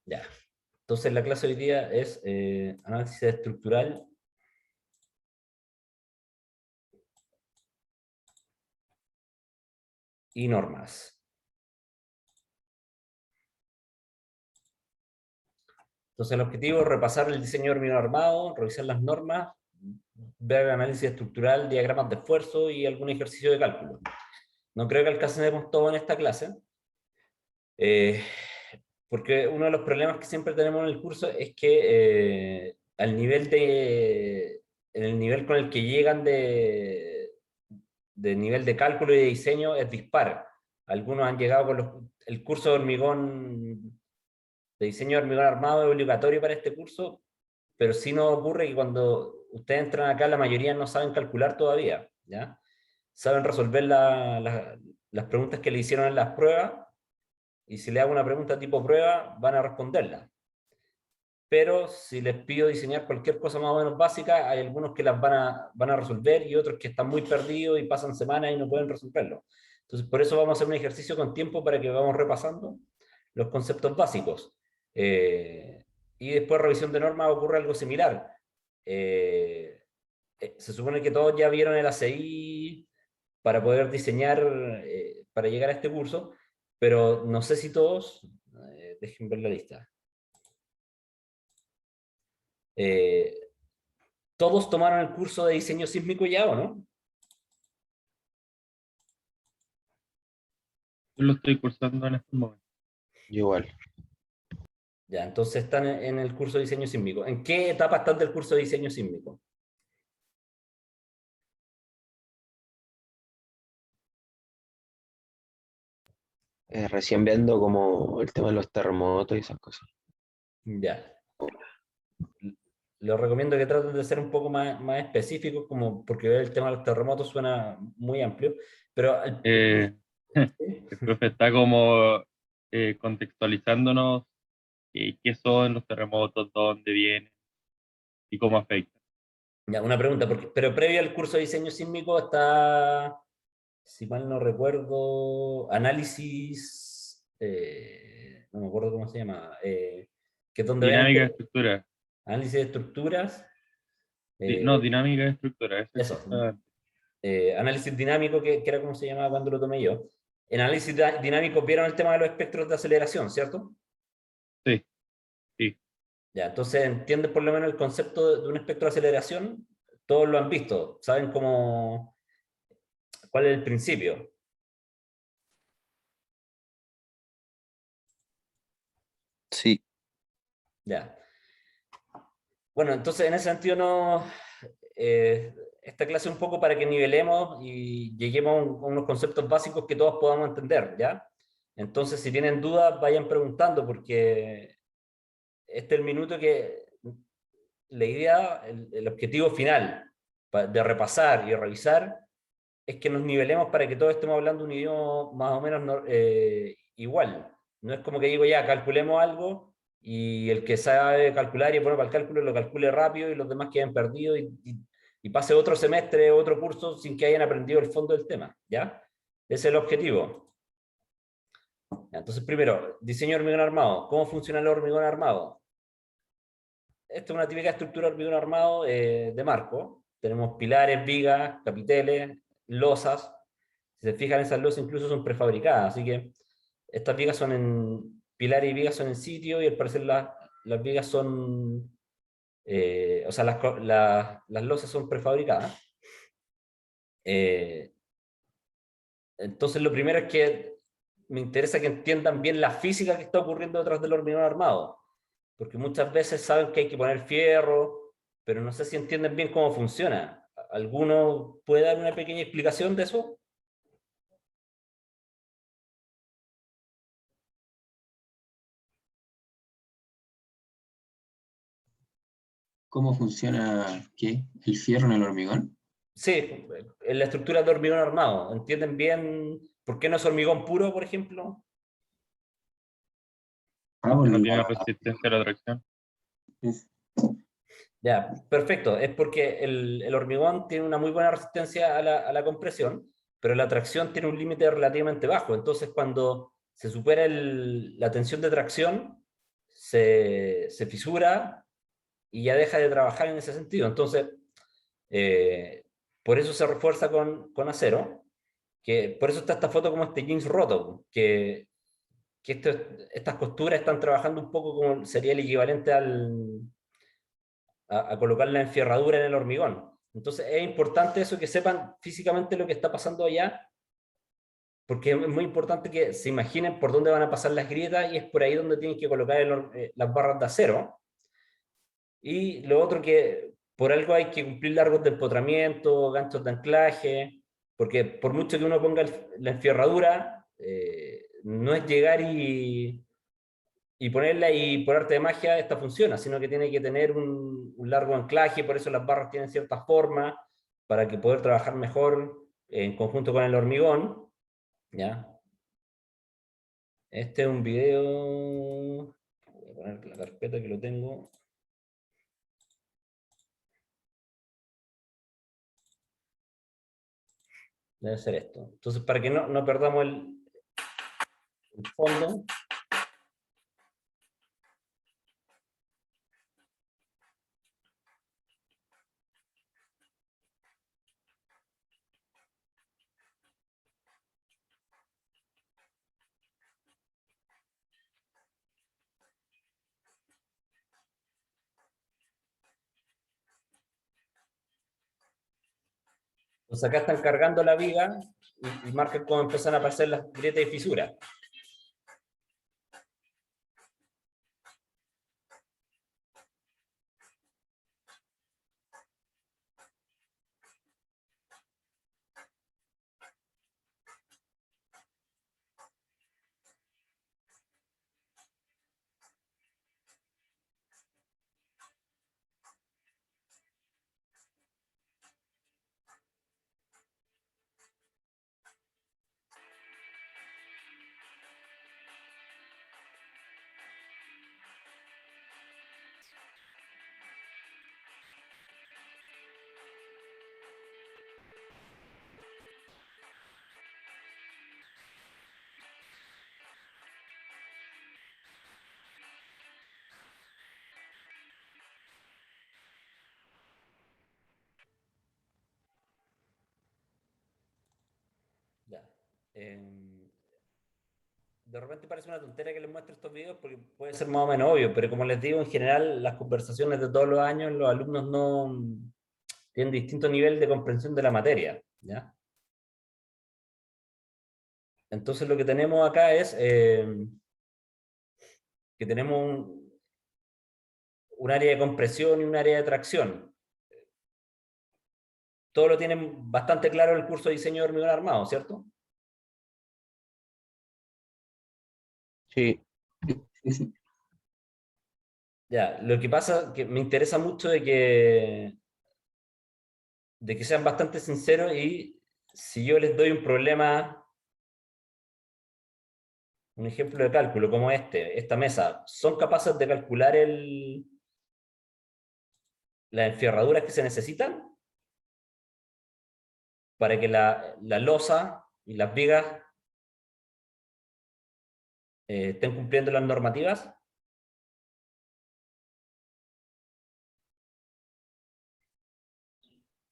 Ya. Entonces la clase hoy día es análisis estructural y normas. Entonces el objetivo es repasar el diseño de hormigón armado, revisar las normas, ver el análisis estructural, diagramas de esfuerzo y algún ejercicio de cálculo. No creo que alcancemos todo en esta clase, porque uno de los problemas que siempre tenemos en el curso es que en el nivel con el que llegan de nivel de cálculo y de diseño es dispar. Algunos han llegado con el curso de hormigón, de diseño de hormigón armado es obligatorio para este curso, pero sí nos ocurre que cuando ustedes entran acá, la mayoría no saben calcular todavía, ¿ya? Saben resolver las preguntas que le hicieron en las pruebas, y si le hago una pregunta tipo prueba, van a responderla. Pero si les pido diseñar cualquier cosa más o menos básica, hay algunos que las van a resolver y otros que están muy perdidos y pasan semanas y no pueden resolverlo. Entonces, por eso vamos a hacer un ejercicio con tiempo para que vamos repasando los conceptos básicos. Y después, revisión de normas, ocurre algo similar. Se supone que todos ya vieron el ACI para poder diseñar, para llegar a este curso, pero no sé si todos, dejen ver la lista. Eh, ¿Todos tomaron el curso de diseño sísmico ya o no? Yo lo estoy cursando en este momento. Igual. Ya, entonces están en el curso de diseño sísmico. ¿En qué etapa están del curso de diseño sísmico? Recién viendo como el tema de los terremotos y esas cosas. Ya. Les recomiendo que traten de ser un poco más específicos, como porque el tema de los terremotos suena muy amplio, pero El profe está como contextualizándonos qué son los terremotos, dónde vienen y cómo afectan. ya, una pregunta, pero previo al curso de diseño sísmico está, si mal no recuerdo, análisis, no me acuerdo cómo se llama, que es donde ven Dinámica de estructura. análisis de estructuras, No, dinámica de estructura, eso eso, está. análisis dinámico, que era como se llamaba cuando lo tomé yo. En análisis dinámico vieron el tema de los espectros de aceleración, ¿cierto? Sí, sí. Ya, entonces entienden por lo menos el concepto de un espectro de aceleración, todos lo han visto, saben cómo, cuál es el principio. Sí. Ya. Bueno, entonces en ese sentido no, esta clase es un poco para que nivelemos y lleguemos a unos conceptos básicos que todos podamos entender, ¿ya? Entonces, si tienen dudas, vayan preguntando, porque este es el minuto que la idea, el objetivo final de repasar y revisar es que nos nivelemos para que todos estemos hablando un idioma más o menos igual. No es como que digo ya, calculemos algo y el que sabe calcular y pone para el cálculo lo calcule rápido y los demás queden perdidos y pase otro semestre, otro curso sin que hayan aprendido el fondo del tema, ¿ya? Ese es el objetivo. Entonces, primero, diseño de hormigón armado. ¿Cómo funciona el hormigón armado? Esta es una típica estructura de hormigón armado de marco. Tenemos pilares, vigas, capiteles, losas. Si se fijan, esas losas incluso son prefabricadas, así que estas vigas son en, pilares y vigas son en sitio, y al parecer las vigas son, o sea, las losas son prefabricadas. Entonces lo primero es que me interesa que entiendan bien la física que está ocurriendo detrás del hormigón armado, porque muchas veces saben que hay que poner fierro, pero no sé si entienden bien cómo funciona. ¿Alguno puede dar una pequeña explicación de eso? ¿Cómo funciona qué? ¿El fierro en el hormigón? Sí, en la estructura de hormigón armado. ¿Entienden bien por qué no es hormigón puro, por ejemplo? Ah, Porque por no tiene la... resistencia a la tracción. Ya, perfecto. Es porque el hormigón tiene una muy buena resistencia a la compresión, pero la tracción tiene un límite relativamente bajo. Entonces, cuando se supera la tensión de tracción, se fisura y ya deja de trabajar en ese sentido. Entonces, por eso se refuerza con acero, que por eso está esta foto como este jeans roto, que estas costuras están trabajando un poco como sería el equivalente a colocar la enferradura en el hormigón. Entonces es importante eso, que sepan físicamente lo que está pasando allá, porque es muy importante que se imaginen por dónde van a pasar las grietas y es por ahí donde tienen que colocar las barras de acero. Y lo otro, que por algo hay que cumplir largos de empotramiento, ganchos de anclaje, porque por mucho que uno ponga la enferradura, no es llegar y ponerla y por arte de magia esta funciona, sino que tiene que tener un largo anclaje, por eso las barras tienen cierta forma, para que poder trabajar mejor en conjunto con el hormigón. ¿Ya? Este es un video, voy a poner la carpeta que lo tengo. Debe ser esto. Entonces, para que no perdamos el fondo. Entonces acá están cargando la viga y marcan cómo empiezan a aparecer las grietas y fisuras. Ya. De repente parece una tontería que les muestre estos videos porque puede ser más o menos obvio, pero como les digo, en general las conversaciones de todos los años, los alumnos no tienen distinto nivel de comprensión de la materia. ¿Ya? Entonces lo que tenemos acá es que tenemos un área de compresión y un área de tracción. Todo lo tienen bastante claro el curso de diseño de hormigón armado, ¿cierto? Sí, Sí, sí. Ya, lo que pasa que me interesa mucho de que sean bastante sinceros y si yo les doy un problema, un ejemplo de cálculo como esta mesa, ¿son capaces de calcular las enferraduras que se necesitan para que la losa y las vigas estén cumpliendo las normativas?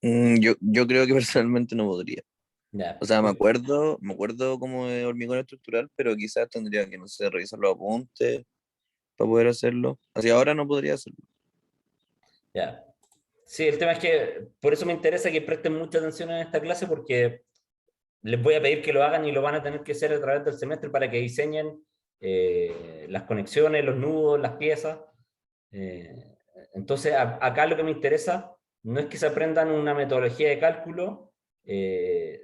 Yo creo que personalmente no podría. Ya, O sea, me acuerdo como de hormigón estructural, pero quizás tendría que, no sé, revisar los apuntes para poder hacerlo. Así ahora no podría hacerlo. ya. Sí, el tema es que por eso me interesa que presten mucha atención en esta clase, porque les voy a pedir que lo hagan y lo van a tener que hacer a través del semestre para que diseñen las conexiones, los nudos, las piezas. Eh, entonces, acá lo que me interesa no es que se aprendan una metodología de cálculo,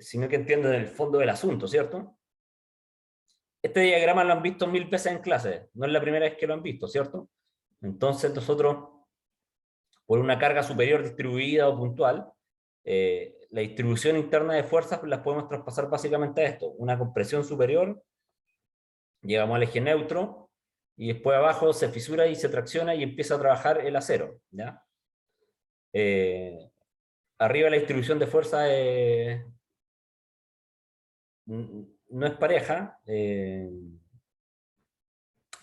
sino que entiendan el fondo del asunto, ¿cierto? Este diagrama lo han visto 1000 veces en clase, no es la primera vez que lo han visto, ¿cierto? Entonces, nosotros, por una carga superior distribuida o puntual, la distribución interna de fuerzas las podemos traspasar básicamente a esto: una compresión superior, llegamos al eje neutro, y después abajo se fisura y se tracciona y empieza a trabajar el acero. ¿Ya? Arriba la distribución de fuerza no es pareja,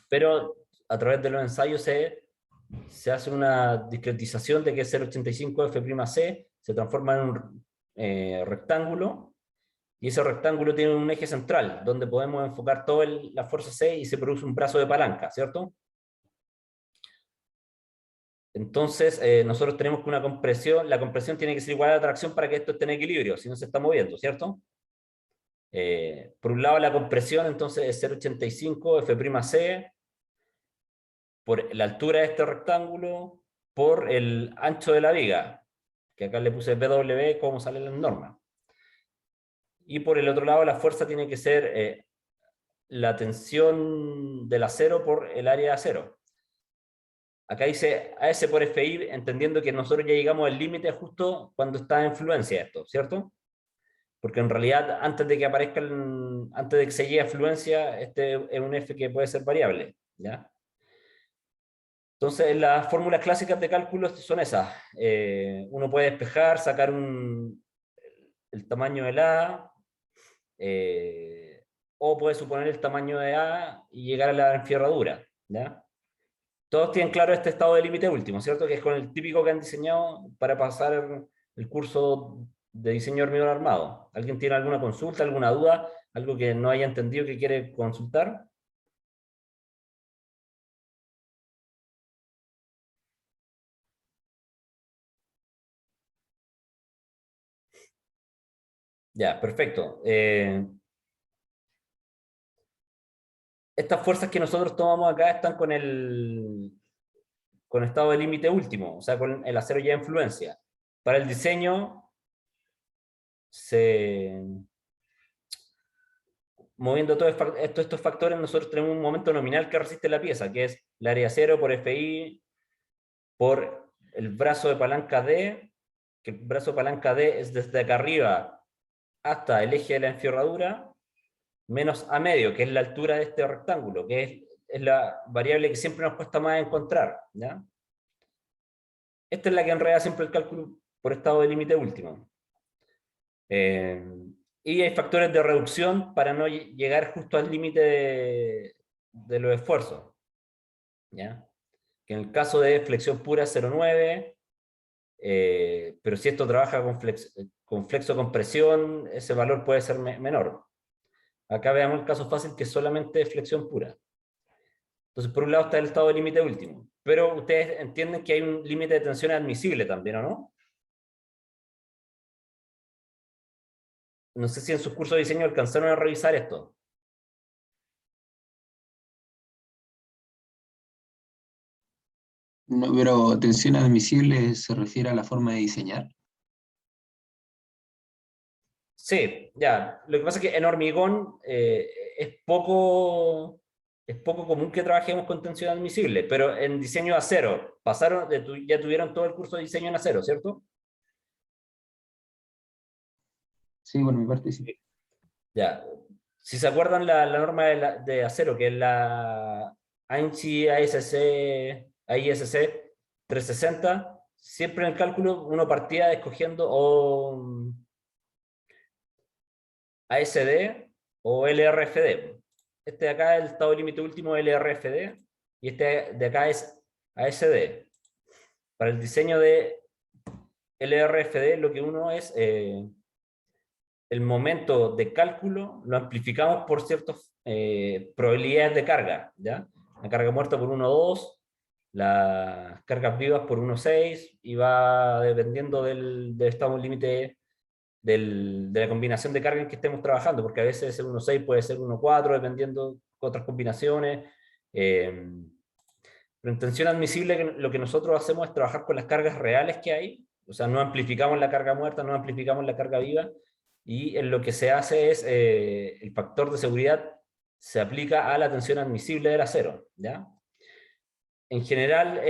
pero a través de los ensayos se hace una discretización de que 0,85F'(C) se transforma en un rectángulo, y ese rectángulo tiene un eje central, donde podemos enfocar toda la fuerza C y se produce un brazo de palanca, ¿cierto? Entonces, nosotros tenemos que una compresión, la compresión tiene que ser igual a la tracción para que esto esté en equilibrio, si no se está moviendo, ¿cierto? Por un lado la compresión entonces es 0,85F'(C) por la altura de este rectángulo por el ancho de la viga, que acá le puse BW como sale en la norma. Y por el otro lado la fuerza tiene que ser la tensión del acero por el área de acero. Acá dice AS por FI, entendiendo que nosotros ya llegamos al límite justo cuando está en fluencia esto, ¿cierto? Porque en realidad antes de que aparezca, antes de que se llegue a fluencia, este es un F que puede ser variable, ¿ya? Entonces las fórmulas clásicas de cálculo son esas. Uno puede despejar, sacar el tamaño del A, o puede suponer el tamaño de A y llegar a la enferradura, ¿ya? Todos tienen claro este estado de límite último, ¿cierto? Que es con el típico que han diseñado para pasar el curso de diseño de hormigón armado. ¿Alguien tiene alguna consulta, alguna duda? ¿Algo que no haya entendido que quiere consultar? Ya, perfecto. Estas fuerzas que nosotros tomamos acá están con estado de límite último, o sea, con el acero ya en fluencia. Para el diseño, moviendo todos estos factores, nosotros tenemos un momento nominal que resiste la pieza, que es el área cero por FI, por el brazo de palanca D, que el brazo de palanca D es desde acá arriba hasta el eje de la enferradura, menos A medio, que es la altura de este rectángulo, que es la variable que siempre nos cuesta más encontrar, ¿ya? Esta es la que enreda siempre el cálculo por estado de límite último. Y hay factores de reducción para no llegar justo al límite de los esfuerzos, ¿ya? Que en el caso de flexión pura es 0,9, pero si esto trabaja con flexo-compresión, ese valor puede ser menor. Acá veamos el caso fácil que es solamente flexión pura. Entonces, por un lado está el estado de límite último, pero ustedes entienden que hay un límite de tensión admisible también, ¿o no? No sé si en sus cursos de diseño alcanzaron a revisar esto. No, pero tensión admisible se refiere a la forma de diseñar. Sí, ya. Lo que pasa es que en hormigón es poco común que trabajemos con tensión admisible, pero en diseño de acero, ya tuvieron todo el curso de diseño en acero, ¿cierto? Sí, por mi parte sí. Ya. Si se acuerdan la norma de acero, que es la ANSI AISC 360, siempre en el cálculo uno partía escogiendo ASD o LRFD. Este de acá es el estado límite último LRFD y este de acá es ASD. Para el diseño de LRFD lo que uno es el momento de cálculo lo amplificamos por ciertas probabilidades de carga, ¿ya? La carga muerta por 1,2, las cargas vivas por 1,6 y va dependiendo del estado límite de la combinación de carga en que estemos trabajando, porque a veces el 1,6 puede ser 1,4, dependiendo de otras combinaciones. Pero en tensión admisible lo que nosotros hacemos es trabajar con las cargas reales que hay, o sea, no amplificamos la carga muerta, no amplificamos la carga viva, y en lo que se hace es, el factor de seguridad se aplica a la tensión admisible del acero, ¿ya? En general,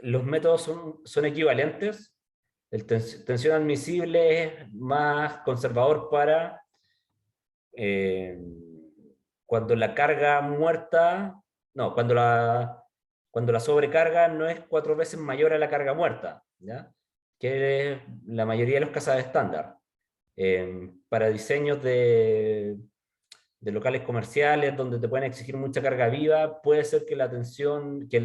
los métodos son equivalentes. El tensión admisible es más conservador para cuando la carga muerta, no, cuando la sobrecarga no es 4 veces mayor a la carga muerta, ¿ya? Que es la mayoría de los casos estándar. Para diseños de de locales comerciales donde te pueden exigir mucha carga viva, puede ser que la tensión, que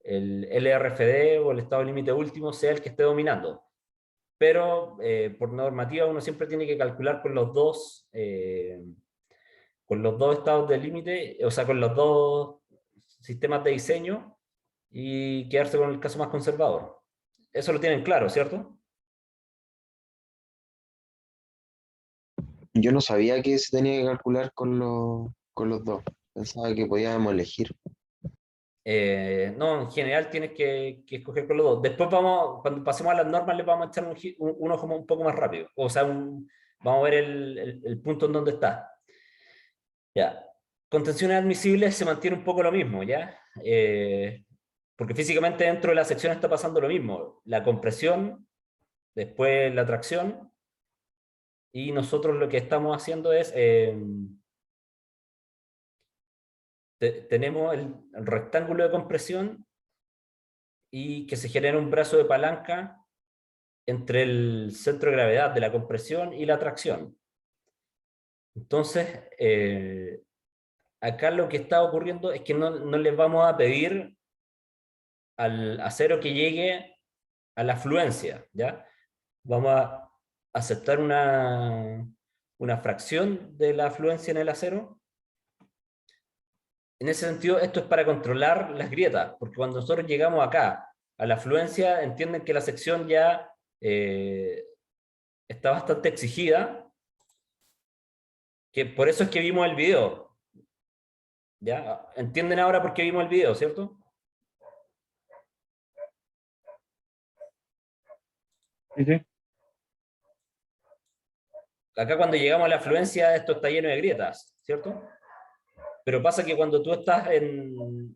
el LRFD o el estado límite último sea el que esté dominando. Pero por normativa uno siempre tiene que calcular con los dos estados de límite, o sea, con los dos sistemas de diseño y quedarse con el caso más conservador. Eso lo tienen claro, ¿cierto? Yo no sabía que se tenía que calcular con los dos. Pensaba que podíamos elegir. No, en general tienes que escoger con los dos. Después cuando pasemos a las normas, les vamos a echar un ojo un poco más rápido. O sea, vamos a ver el punto en donde está. Ya. Contenciones admisibles se mantiene un poco lo mismo, ¿ya? Porque físicamente dentro de la sección está pasando lo mismo. La compresión, después la tracción, y nosotros lo que estamos haciendo es... tenemos el rectángulo de compresión y que se genera un brazo de palanca entre el centro de gravedad de la compresión y la tracción. Entonces, acá lo que está ocurriendo es que no les vamos a pedir al acero que llegue a la fluencia, ¿ya? Vamos a aceptar una fracción de la fluencia en el acero. En ese sentido, esto es para controlar las grietas, porque cuando nosotros llegamos acá a la fluencia, entienden que la sección ya está bastante exigida, que por eso es que vimos el video. ¿Ya? ¿Entienden ahora por qué vimos el video, cierto? Sí, sí. Acá cuando llegamos a la fluencia, esto está lleno de grietas, ¿cierto? Pero pasa que cuando tú estás en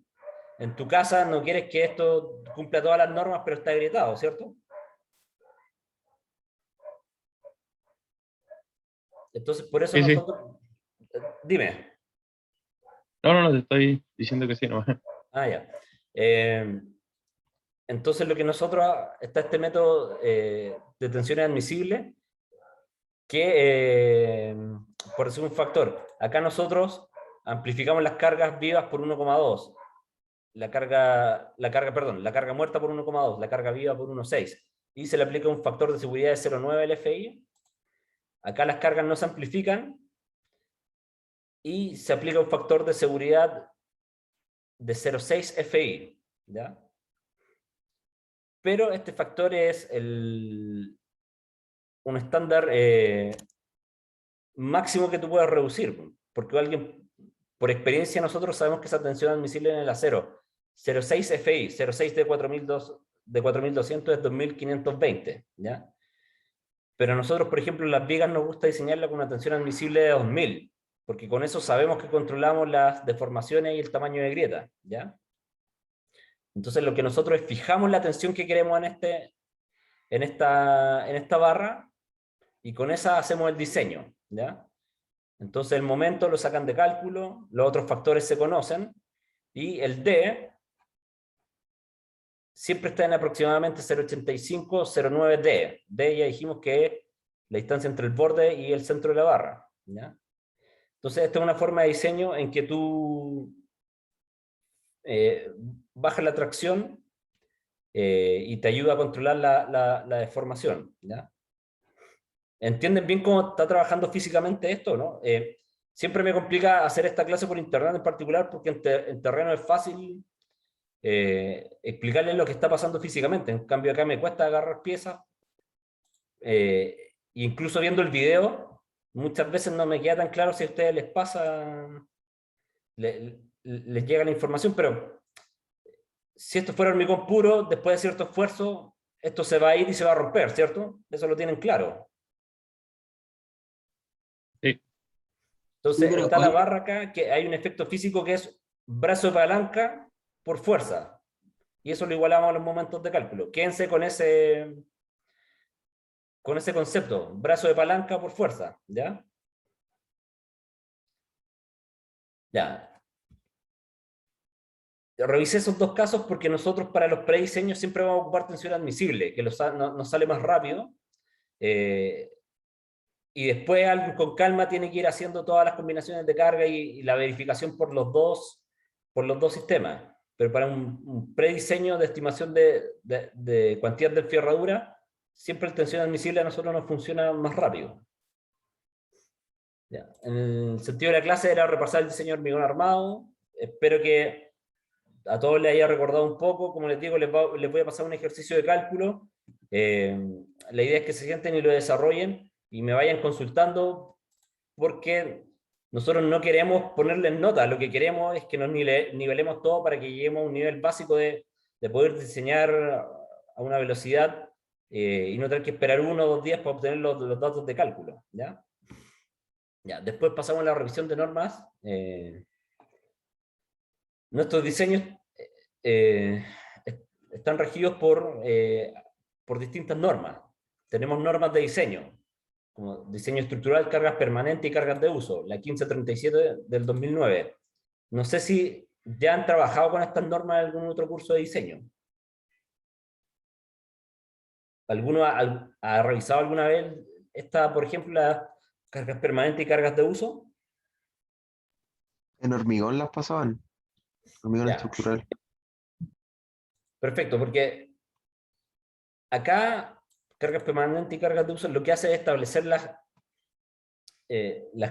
tu casa, no quieres que esto cumpla todas las normas, pero está grietado, ¿cierto? Entonces, por eso Sí, sí. nosotros... Dime. No, te estoy diciendo que sí, no. Ah, ya. Entonces, lo que nosotros... Está este método de tensiones admisibles, que, por decir un factor, acá nosotros amplificamos las cargas vivas por 1,2. La carga muerta por 1,2, la carga viva por 1,6. Y se le aplica un factor de seguridad de 0,9 al FI. Acá las cargas no se amplifican y se aplica un factor de seguridad de 0,6 FI, ¿ya? Pero este factor es un estándar máximo que tú puedes reducir, porque por experiencia nosotros sabemos que esa tensión admisible en el acero, 0,6 FI, 0,6 de 4200 es 2520, ¿ya? Pero a nosotros, por ejemplo, en las vigas nos gusta diseñarla con una tensión admisible de 2000, porque con eso sabemos que controlamos las deformaciones y el tamaño de grieta, ¿ya? Entonces lo que nosotros es fijamos la tensión que queremos en esta barra, y con esa hacemos el diseño, ¿ya? Entonces el momento lo sacan de cálculo, los otros factores se conocen, y el D siempre está en aproximadamente 0,85, 0,9 D. D ya dijimos que es la distancia entre el borde y el centro de la barra, ¿ya? Entonces esta es una forma de diseño en que tú bajas la tracción y te ayuda a controlar la deformación, ¿ya? ¿Entienden bien cómo está trabajando físicamente esto, no? Siempre me complica hacer esta clase por internet en particular, porque en terreno es fácil explicarles lo que está pasando físicamente. En cambio acá me cuesta agarrar piezas, incluso viendo el video, muchas veces no me queda tan claro si a ustedes les pasa, les llega la información, pero si esto fuera hormigón puro, después de cierto esfuerzo, esto se va a ir y se va a romper, ¿cierto? Eso lo tienen claro. Sí. Entonces, Sí, pero está la oye, barra acá, que hay un efecto físico que es brazo de palanca por fuerza. Y eso lo igualamos a los momentos de cálculo. Quédense con ese concepto, brazo de palanca por fuerza, ¿ya? Ya. Revisé esos dos casos porque nosotros para los prediseños siempre vamos a ocupar tensión admisible, que nos sale más rápido. y después alguien con calma tiene que ir haciendo todas las combinaciones de carga y la verificación por los dos sistemas. Pero para un prediseño de estimación de cuantía de ferradura, siempre el tensión admisible a nosotros nos funciona más rápido. Ya. En el sentido de la clase era repasar el diseño de hormigón armado. Espero que a todos les haya recordado un poco. Como les digo, les voy a pasar un ejercicio de cálculo. La idea es que se sienten y lo desarrollen y me vayan consultando, porque nosotros no queremos ponerles nota, lo que queremos es que nos nivelemos todo para que lleguemos a un nivel básico de poder diseñar a una velocidad y no tener que esperar 1 o 2 días para obtener los datos de cálculo. ¿Ya? Ya, después pasamos a la revisión de normas. Nuestros diseños están regidos por distintas normas. Tenemos normas de diseño, como diseño estructural, cargas permanentes y cargas de uso, la 1537 del 2009. No sé si ya han trabajado con estas normas en algún otro curso de diseño. ¿Alguno ha revisado alguna vez esta, por ejemplo, las cargas permanentes y cargas de uso? En hormigón las pasaban. Hormigón Ya. estructural. Perfecto, porque acá cargas permanentes y cargas de uso lo que hace es establecer las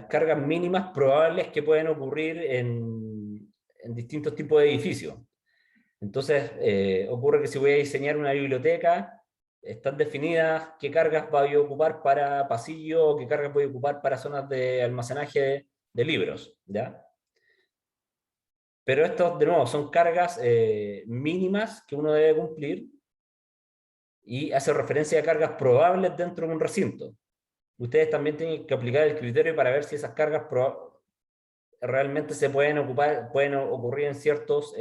cargas mínimas probables que pueden ocurrir en distintos tipos de edificios. Entonces, ocurre que si voy a diseñar una biblioteca, están definidas qué cargas voy a ocupar para pasillo, qué cargas voy a ocupar para zonas de almacenaje de libros, ¿ya? Pero estos, de nuevo, son cargas mínimas que uno debe cumplir y hace referencia a cargas probables dentro de un recinto. Ustedes también tienen que aplicar el criterio para ver si esas cargas realmente se pueden ocurrir en ciertos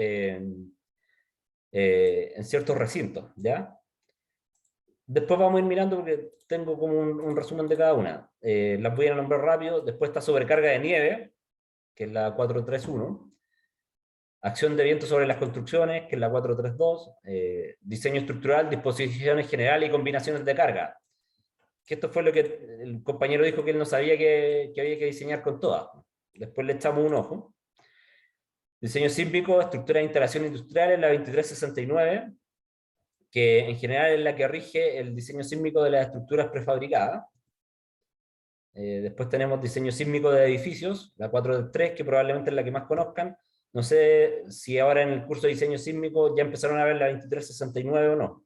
recintos, ¿ya? Después vamos a ir mirando porque tengo como un resumen de cada una. Las voy a nombrar rápido. Después está sobrecarga de nieve, que es la 431. Acción de viento sobre las construcciones, que es la 432. Diseño estructural, disposiciones generales y combinaciones de carga. Que esto fue lo que el compañero dijo que él no sabía que había que diseñar con todas. Después le echamos un ojo. Diseño sísmico, estructura de instalación industrial, en la 2369, que en general es la que rige el diseño sísmico de las estructuras prefabricadas. Después tenemos diseño sísmico de edificios, la 4.3, que probablemente es la que más conozcan. No sé si ahora en el curso de diseño sísmico ya empezaron a ver la 2369 o no.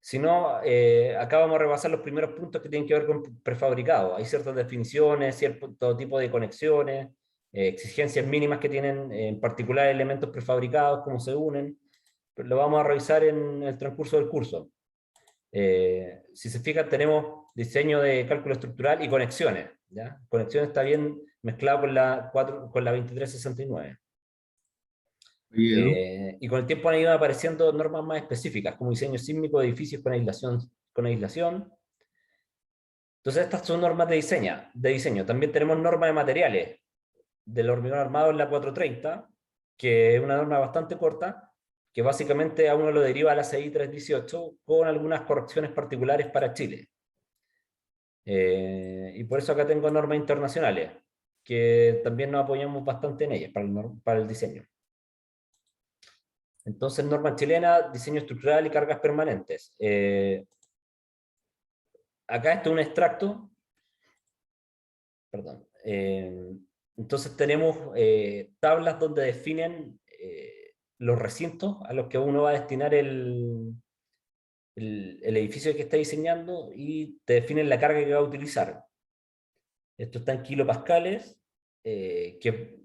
Si no, acá vamos a repasar los primeros puntos que tienen que ver con prefabricados. Hay ciertas definiciones, cierto tipo de conexiones, exigencias mínimas que tienen en particular elementos prefabricados, cómo se unen. Pero lo vamos a revisar en el transcurso del curso. Si se fijan, tenemos diseño de cálculo estructural y conexiones, ¿ya? Conexiones está bien mezclado con la 2369. Y con el tiempo han ido apareciendo normas más específicas, como diseño sísmico de edificios con aislación. Entonces estas son normas de diseño. También tenemos normas de materiales del hormigón armado en la 430, que es una norma bastante corta, que básicamente a uno lo deriva a la CI 318 con algunas correcciones particulares para Chile. Y por eso acá tengo normas internacionales, que también nos apoyamos bastante en ellas para el diseño. Entonces, norma chilena, diseño estructural y cargas permanentes. Acá está un extracto. Perdón. Entonces tenemos tablas donde definen los recintos a los que uno va a destinar el edificio que está diseñando y te definen la carga que va a utilizar. Esto está en kilopascales, que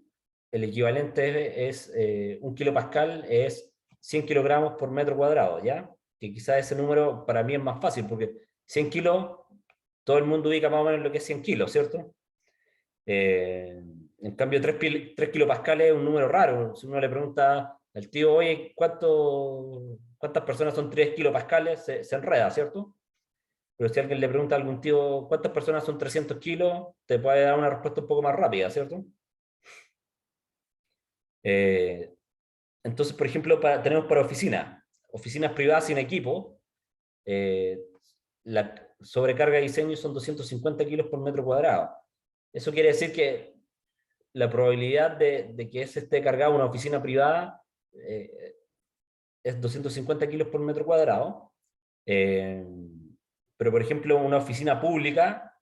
el equivalente es 1 kilopascal es 100 kilogramos por metro cuadrado, ¿ya? Que quizás ese número para mí es más fácil, porque 100 kilos, todo el mundo ubica más o menos lo que es 100 kilos, ¿cierto? En cambio, 3 kilopascales es un número raro. Si uno le pregunta al tío, oye, ¿cuántas personas son 3 kilopascales? Se enreda, ¿cierto? Pero si alguien le pregunta a algún tío, ¿cuántas personas son 300 kilos? Te puede dar una respuesta un poco más rápida, ¿cierto? Entonces, por ejemplo, tenemos para oficina. oficinas privadas sin equipo, la sobrecarga de diseño son 250 kilos por metro cuadrado. Eso quiere decir que la probabilidad de que se esté cargada una oficina privada es 250 kilos por metro cuadrado. Pero, por ejemplo, una oficina pública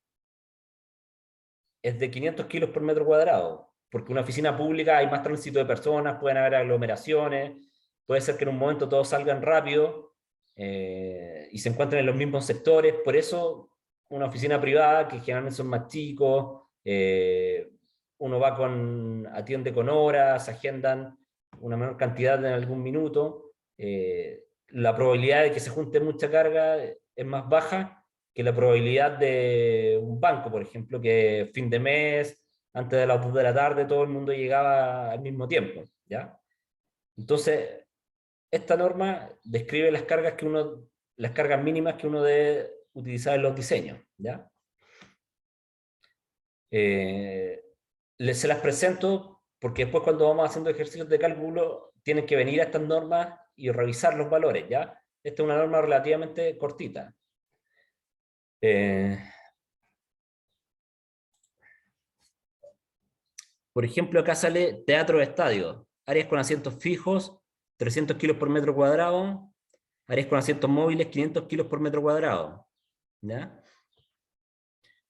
es de 500 kilos por metro cuadrado, porque una oficina pública hay más tránsito de personas, pueden haber aglomeraciones, puede ser que en un momento todos salgan rápido y se encuentren en los mismos sectores. Por eso una oficina privada, que generalmente son más chicos, uno va atiende con horas, agendan una menor cantidad en algún minuto, la probabilidad de que se junte mucha carga es más baja que la probabilidad de un banco, por ejemplo, que fin de mes, antes de las 2 de la tarde, todo el mundo llegaba al mismo tiempo, ¿ya? Entonces, esta norma describe las cargas mínimas que uno debe utilizar en los diseños, ¿ya? Se las presento porque después, cuando vamos haciendo ejercicios de cálculo, tienen que venir a estas normas y revisar los valores, ¿ya? Esta es una norma relativamente cortita. Por ejemplo, acá sale teatro de estadio, áreas con asientos fijos, 300 kilos por metro cuadrado, áreas con asientos móviles, 500 kilos por metro cuadrado, ¿ya?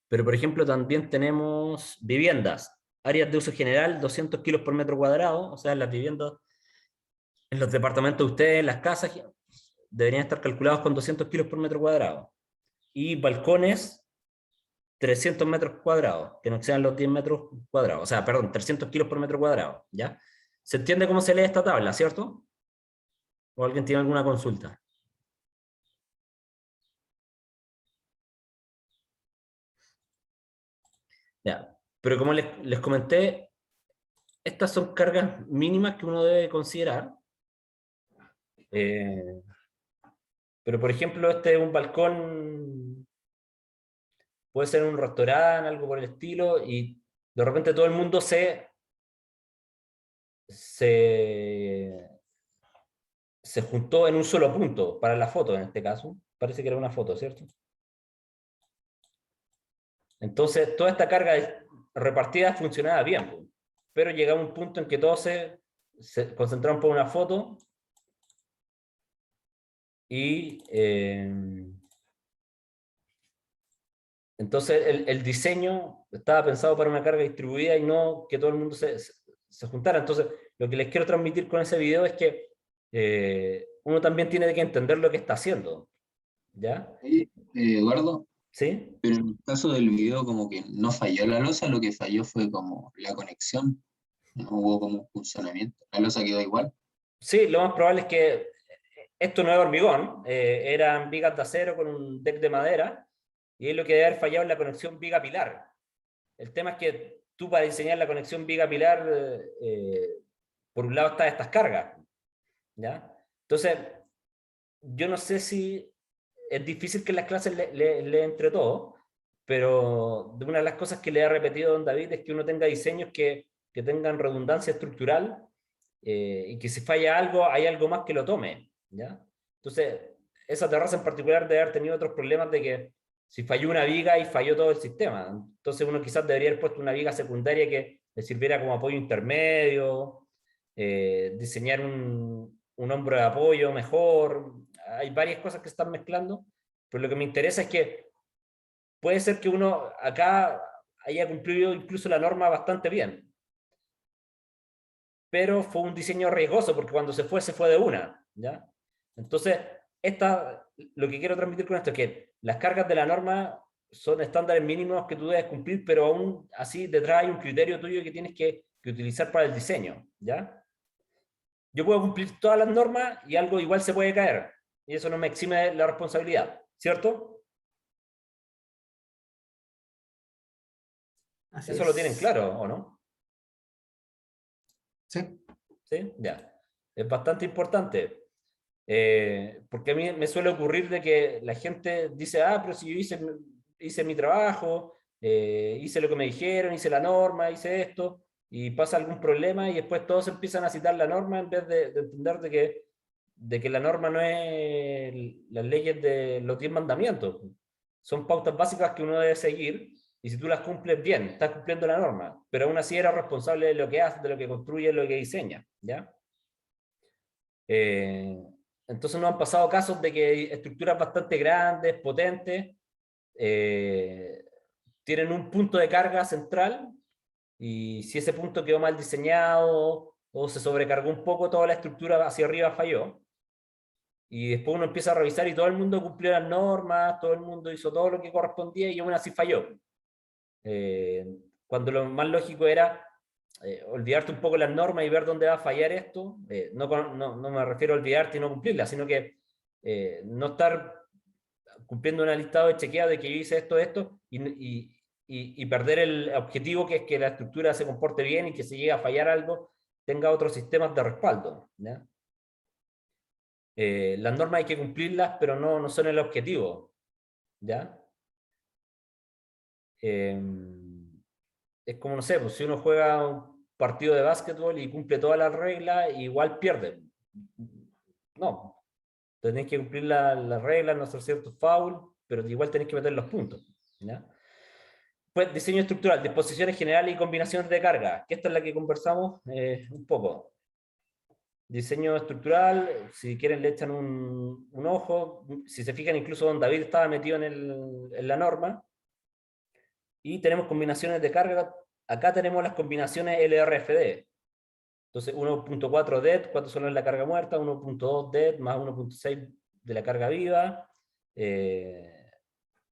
Pero, por ejemplo, también tenemos viviendas, áreas de uso general, 200 kilos por metro cuadrado, o sea, las viviendas, en los departamentos de ustedes, en las casas, deberían estar calculados con 200 kilos por metro cuadrado. Y balcones, 300 metros cuadrados, que no excedan los 10 metros cuadrados, o sea, perdón, 300 kilos por metro cuadrado, ¿ya? ¿Se entiende cómo se lee esta tabla, cierto? ¿O alguien tiene alguna consulta? Ya, pero como les comenté, estas son cargas mínimas que uno debe considerar. Pero, por ejemplo, este es un balcón, puede ser un restaurante, algo por el estilo, y de repente todo el mundo se juntó en un solo punto para la foto, en este caso. Parece que era una foto, ¿cierto? Entonces, toda esta carga repartida funcionaba bien, pero llegaba un punto en que todos se concentraron por una foto y entonces el diseño estaba pensado para una carga distribuida y no que todo el mundo se juntara. Entonces, lo que les quiero transmitir con ese video es que uno también tiene que entender lo que está haciendo, ¿ya? Oye, Eduardo, ¿Sí? pero en el caso del video como que no falló la losa, lo que falló fue como la conexión, no hubo como funcionamiento, la losa quedó igual. Sí, lo más probable es que esto no es hormigón, eran vigas de acero con un deck de madera, y es lo que debe haber fallado en la conexión viga-pilar. El tema es que tú, para diseñar la conexión viga-pilar, por un lado están estas cargas, ¿ya? Entonces, yo no sé si es difícil que en las clases le entre todo, pero de una de las cosas que le he repetido a don David es que uno tenga diseños que tengan redundancia estructural, y que si falla algo, hay algo más que lo tome, ¿ya? Entonces, esa terraza en particular debe haber tenido otros problemas de que si falló una viga y falló todo el sistema. Entonces uno quizás debería haber puesto una viga secundaria que le sirviera como apoyo intermedio, diseñar un hombro de apoyo mejor. Hay varias cosas que se están mezclando, pero lo que me interesa es que puede ser que uno acá haya cumplido incluso la norma bastante bien, pero fue un diseño riesgoso porque cuando se fue de una, ¿ya? Entonces, lo que quiero transmitir con esto es que las cargas de la norma son estándares mínimos que tú debes cumplir, pero aún así detrás hay un criterio tuyo que tienes que utilizar para el diseño, ¿ya? Yo puedo cumplir todas las normas y algo igual se puede caer, y eso no me exime de la responsabilidad, ¿cierto? Así Eso lo es. tienen claro, ¿o no? Sí. ¿Sí? Ya. Es bastante importante. Porque a mí me suele ocurrir de que la gente dice, pero si yo hice mi trabajo, hice lo que me dijeron, hice la norma, hice esto, y pasa algún problema y después todos empiezan a citar la norma en vez de entender de que de que la norma no es las leyes de los 10 mandamientos. Son pautas básicas que uno debe seguir, y si tú las cumples bien, estás cumpliendo la norma, pero aún así eres responsable de lo que haces, de lo que construyes, de lo que diseñas, ¿ya? Entonces nos han pasado casos de que estructuras bastante grandes, potentes, tienen un punto de carga central, y si ese punto quedó mal diseñado o se sobrecargó un poco, toda la estructura hacia arriba falló. Y después uno empieza a revisar y todo el mundo cumplió las normas, todo el mundo hizo todo lo que correspondía y aún así falló. Cuando lo más lógico era olvidarte un poco las normas y ver dónde va a fallar esto. No me refiero a olvidarte y no cumplirlas, sino que no estar cumpliendo una listado de chequeo de que yo hice esto, y perder el objetivo, que es que la estructura se comporte bien, y que si llega a fallar algo, tenga otros sistemas de respaldo, ¿ya? Las normas hay que cumplirlas, pero no son el objetivo, ¿ya? Es como, no sé, pues si uno juega un partido de básquetbol y cumple todas las reglas, igual pierde. No, tenés que cumplir las reglas, no hacer ciertos fouls, pero igual tenés que meter los puntos, ¿ya? Pues diseño estructural, disposiciones generales y combinaciones de carga, que esta es la que conversamos un poco. Diseño estructural, si quieren le echan un ojo, si se fijan incluso don David estaba metido en la norma. Y tenemos combinaciones de carga, acá tenemos las combinaciones LRFD. Entonces 1.4 DET, ¿cuántos son en la carga muerta? 1.2 DET más 1.6 de la carga viva.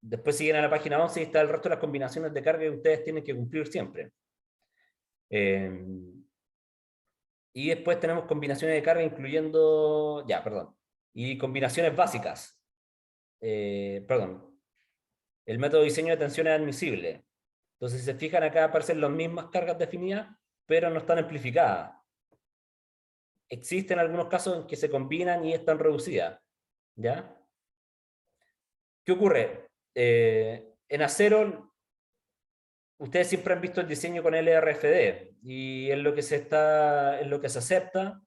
Después siguen a la página 11 y está el resto de las combinaciones de carga que ustedes tienen que cumplir siempre. Y después tenemos combinaciones de carga incluyendo, y combinaciones básicas. El método de diseño de tensión es admisible. Entonces, si se fijan acá aparecen las mismas cargas definidas, pero no están amplificadas. Existen algunos casos en que se combinan y están reducidas, ¿ya? ¿Qué ocurre? En acero, ustedes siempre han visto el diseño con LRFD, y es lo que se acepta,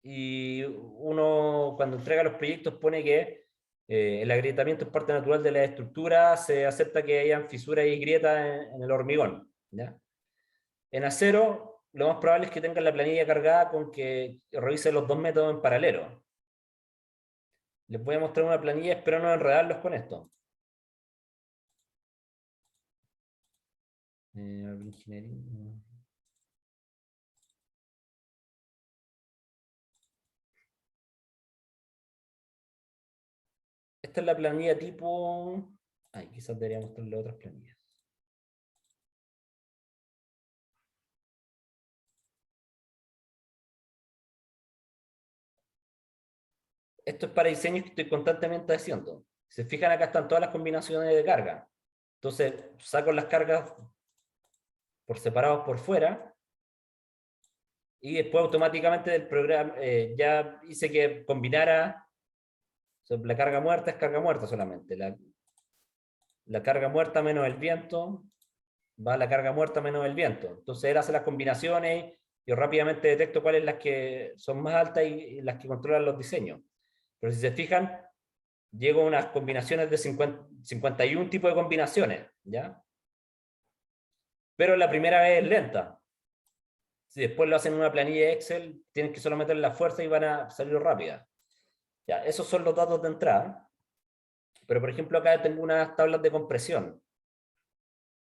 y uno cuando entrega los proyectos pone que el agrietamiento es parte natural de la estructura, se acepta que hayan fisuras y grietas en el hormigón, ¿ya? En acero, lo más probable es que tengan la planilla cargada con que revise los dos métodos en paralelo. Les voy a mostrar una planilla, espero no enredarlos con esto. Esta es la planilla tipo... Ay, quizás debería mostrarle otras planillas. Esto es para diseños que estoy constantemente haciendo. Si se fijan, acá están todas las combinaciones de carga. Entonces, saco las cargas por separados por fuera, y después automáticamente del programa ya hice que combinara. O sea, la carga muerta es carga muerta solamente. La carga muerta menos el viento va a la carga muerta menos el viento. Entonces él hace las combinaciones, yo rápidamente detecto cuáles las que son más altas y las que controlan los diseños. Pero si se fijan, llego a unas combinaciones de 51 tipos de combinaciones, ¿ya? Pero la primera vez es lenta. Si después lo hacen en una planilla de Excel, tienen que solo meter la fuerza y van a salir rápidas. Ya, esos son los datos de entrada. Pero por ejemplo acá tengo unas tablas de compresión.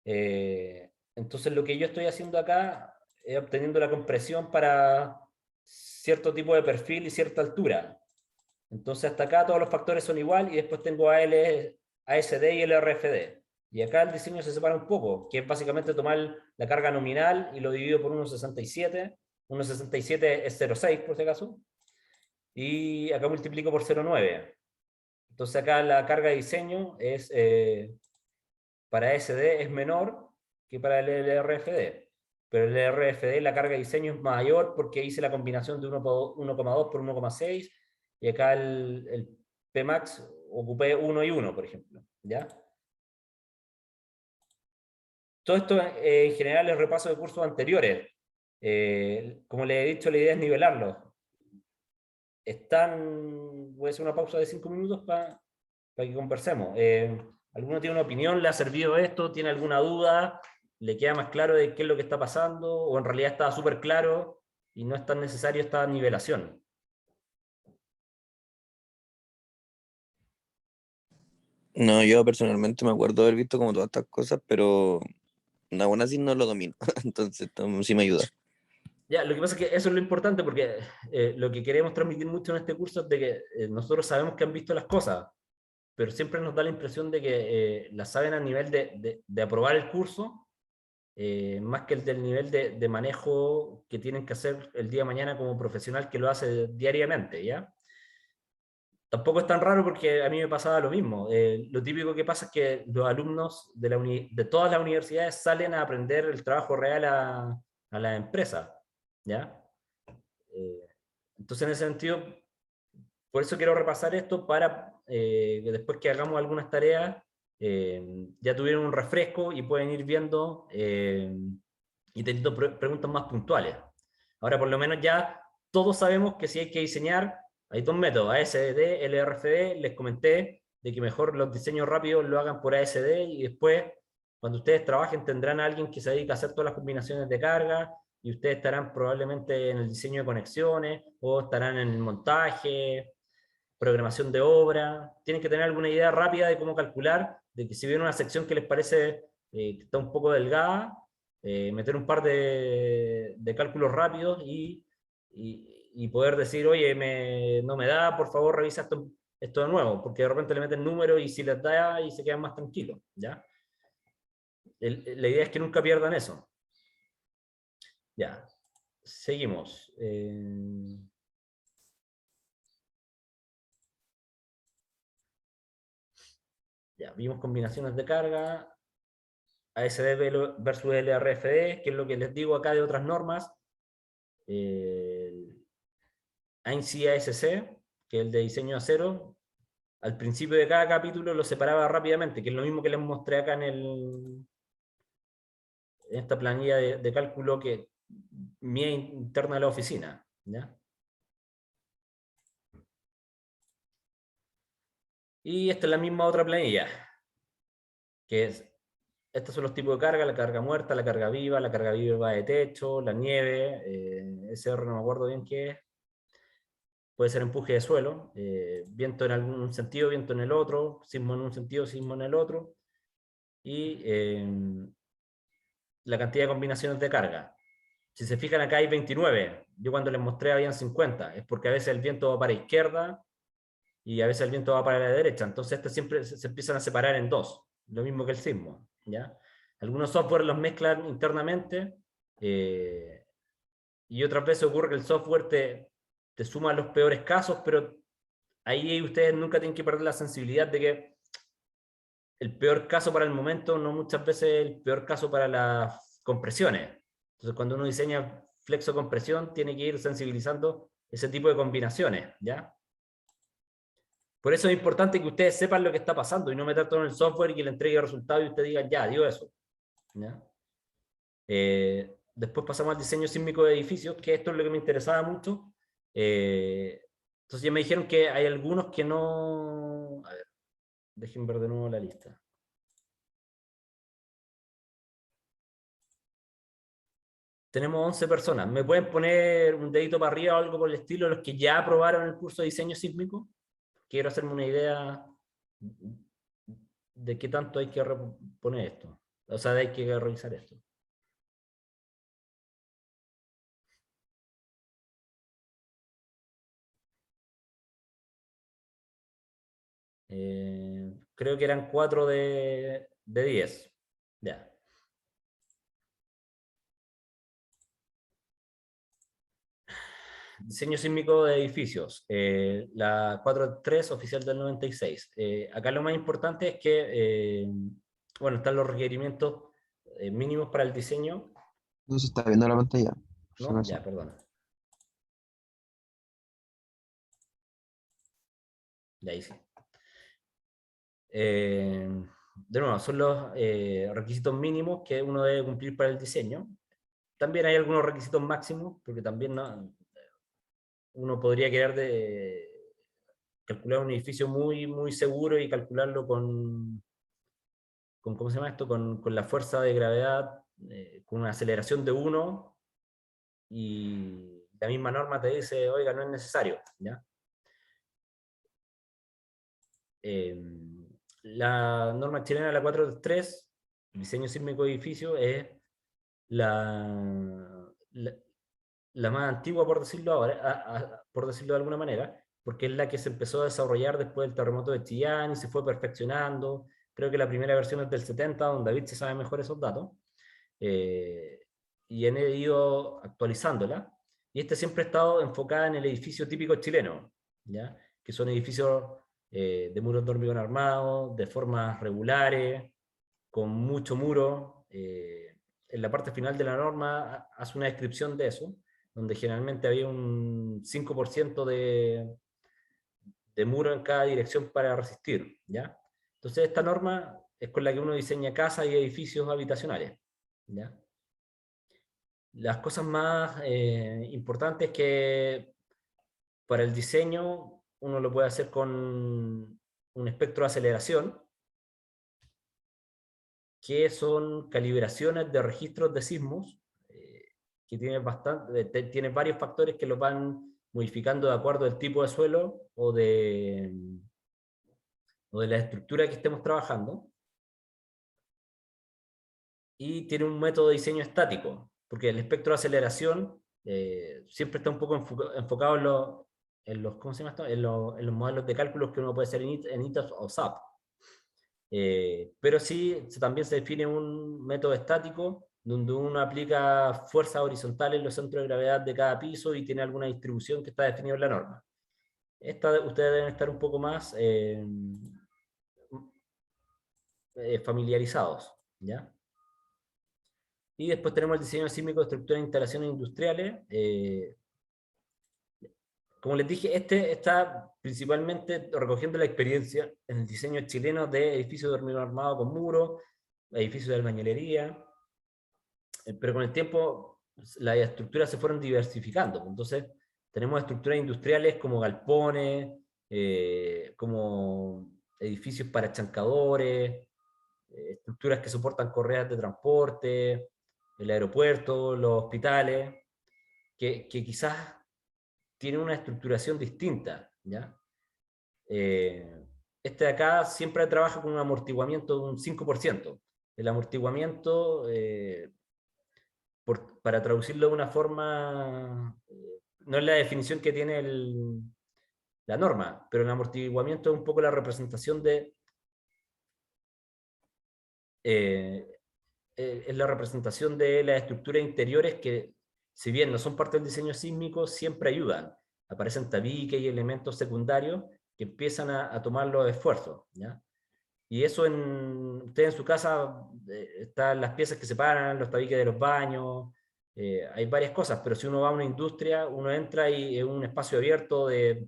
Entonces lo que yo estoy haciendo acá es obteniendo la compresión para cierto tipo de perfil y cierta altura. Entonces hasta acá todos los factores son igual, y después tengo ASD y LRFD. Y acá el diseño se separa un poco, que es básicamente tomar la carga nominal y lo divido por 1.67. 1.67 es 0.6 por si acaso. Y acá multiplico por 0.9. Entonces acá la carga de diseño es, para SD es menor que para el LRFD. Pero el LRFD, la carga de diseño es mayor porque hice la combinación de 1,2 por 1,6, y acá el Pmax ocupé 1 y 1, por ejemplo, ¿ya? Todo esto en general es repaso de cursos anteriores. Como les he dicho, la idea es nivelarlos. voy a hacer una pausa de 5 minutos para que conversemos. ¿Alguno tiene una opinión? ¿Le ha servido esto? ¿Tiene alguna duda? ¿Le queda más claro de qué es lo que está pasando? ¿O en realidad está súper claro y no es tan necesario esta nivelación? No, yo personalmente me acuerdo haber visto como todas estas cosas, pero aún así no lo domino. Entonces, sí me ayuda. Ya, lo que pasa es que eso es lo importante, porque lo que queremos transmitir mucho en este curso es de que nosotros sabemos que han visto las cosas, pero siempre nos da la impresión de que las saben a nivel de aprobar el curso, más que el del nivel de manejo que tienen que hacer el día de mañana como profesional que lo hace diariamente, ¿ya? Tampoco es tan raro porque a mí me pasaba lo mismo. Lo típico que pasa es que los alumnos de todas las universidades salen a aprender el trabajo real a la empresa, ¿ya? Eh, entonces, en ese sentido, por eso quiero repasar esto para que después que hagamos algunas tareas, ya tuvieron un refresco y pueden ir viendo y teniendo preguntas más puntuales. Ahora, por lo menos ya todos sabemos que si hay que diseñar, hay dos métodos, ASD, LRFD. Les comenté de que mejor los diseños rápidos lo hagan por ASD y después, cuando ustedes trabajen, tendrán a alguien que se dedique a hacer todas las combinaciones de carga y ustedes estarán probablemente en el diseño de conexiones o estarán en el montaje, programación de obra. Tienen que tener alguna idea rápida de cómo calcular, de que si viene una sección que les parece que está un poco delgada, meter un par de cálculos rápidos y poder decir, oye, no me da, por favor revisa esto de nuevo, porque de repente le meten números y si les da y se quedan más tranquilos, ¿ya? La idea es que nunca pierdan eso. Ya, seguimos. Ya, vimos combinaciones de carga, ASD versus LRFD, que es lo que les digo acá de otras normas. ANSI ASC, que es el de diseño de acero, al principio de cada capítulo lo separaba rápidamente, que es lo mismo que les mostré acá en esta planilla de cálculo que mía interna de la oficina, ¿ya? Y esta es la misma otra planilla, que es, estos son los tipos de carga: la carga muerta, la carga viva de techo, la nieve, SR no me acuerdo bien qué es, puede ser empuje de suelo, viento en algún sentido, viento en el otro, sismo en un sentido, sismo en el otro, y la cantidad de combinaciones de carga. Si se fijan acá hay 29, yo cuando les mostré habían 50, es porque a veces el viento va para la izquierda y a veces el viento va para la derecha, entonces estos siempre se empiezan a separar en dos, lo mismo que el sismo, ¿ya? Algunos software los mezclan internamente y otras veces ocurre que el software te suma los peores casos, pero ahí ustedes nunca tienen que perder la sensibilidad de que el peor caso para el momento no muchas veces es el peor caso para las compresiones. Entonces, cuando uno diseña flexo-compresión, tiene que ir sensibilizando ese tipo de combinaciones, ¿ya? Por eso es importante que ustedes sepan lo que está pasando y no meter todo en el software y que le entregue el resultado y ustedes digan, ya, dio eso, ¿ya? Después pasamos al diseño sísmico de edificios, que esto es lo que me interesaba mucho. Entonces ya me dijeron que hay algunos que no... A ver, dejen ver de nuevo la lista. Tenemos 11 personas. ¿Me pueden poner un dedito para arriba o algo por el estilo los que ya aprobaron el curso de diseño sísmico? Quiero hacerme una idea de qué tanto hay que poner esto. O sea, hay que revisar esto. Creo que eran 4 de 10. Ya. Diseño sísmico de edificios. La 4.3 oficial del 96. Acá lo más importante es que, bueno, están los requerimientos mínimos para el diseño. No se está viendo la pantalla. Por si ¿No? acaso. Ya, perdón. Ya ahí sí. De nuevo, son los requisitos mínimos que uno debe cumplir para el diseño. También hay algunos requisitos máximos, porque también no, uno podría querer calcular un edificio muy, muy seguro y calcularlo ¿cómo se llama esto? Con la fuerza de gravedad, con una aceleración de 1, y la misma norma te dice, oiga, no es necesario, ¿ya? La norma chilena, la 4.3, diseño sísmico de edificio, es la, la más antigua, por decirlo ahora, por decirlo de alguna manera, porque es la que se empezó a desarrollar después del terremoto de Chillán y se fue perfeccionando. Creo que la primera versión es del 70, donde David se sabe mejor esos datos, y han ido actualizándola. Y este siempre ha estado enfocada en el edificio típico chileno, ¿ya? Que son edificios de muros de hormigón armado, de formas regulares, con mucho muro. En la parte final de la norma hace una descripción de eso, donde generalmente había un 5% de muro en cada dirección para resistir, ¿ya? Entonces esta norma es con la que uno diseña casas y edificios habitacionales, ¿ya? Las cosas más importantes que para el diseño uno lo puede hacer con un espectro de aceleración, que son calibraciones de registros de sismos, que tiene varios factores que los van modificando de acuerdo al tipo de suelo o de la estructura que estemos trabajando, y tiene un método de diseño estático, porque el espectro de aceleración siempre está un poco enfocado ¿cómo se llama esto? En los modelos de cálculos que uno puede hacer en ITAS o SAP. Pero sí, también se define un método estático donde uno aplica fuerzas horizontales en los centros de gravedad de cada piso y tiene alguna distribución que está definida en la norma. Ustedes deben estar un poco más familiarizados, ¿ya? Y después tenemos el diseño sísmico de estructuras e instalaciones industriales. Como les dije, este está principalmente recogiendo la experiencia en el diseño chileno de edificios de hormigón armado con muros, edificios de albañilería, pero con el tiempo las estructuras se fueron diversificando. Entonces, tenemos estructuras industriales como galpones, como edificios para chancadores, estructuras que soportan correas de transporte, el aeropuerto, los hospitales, que quizás tienen una estructuración distinta, ¿ya? Este de acá siempre trabaja con un amortiguamiento de un 5%. El amortiguamiento, para traducirlo de una forma, no es la definición que tiene la norma, pero el amortiguamiento es un poco la representación es la representación de las estructuras interiores que, si bien no son parte del diseño sísmico, siempre ayudan. Aparecen tabiques y elementos secundarios que empiezan a tomar los esfuerzos, ¿ya? Y eso usted en su casa están las piezas que separan, los tabiques de los baños, hay varias cosas, pero si uno va a una industria, uno entra y es un espacio abierto de,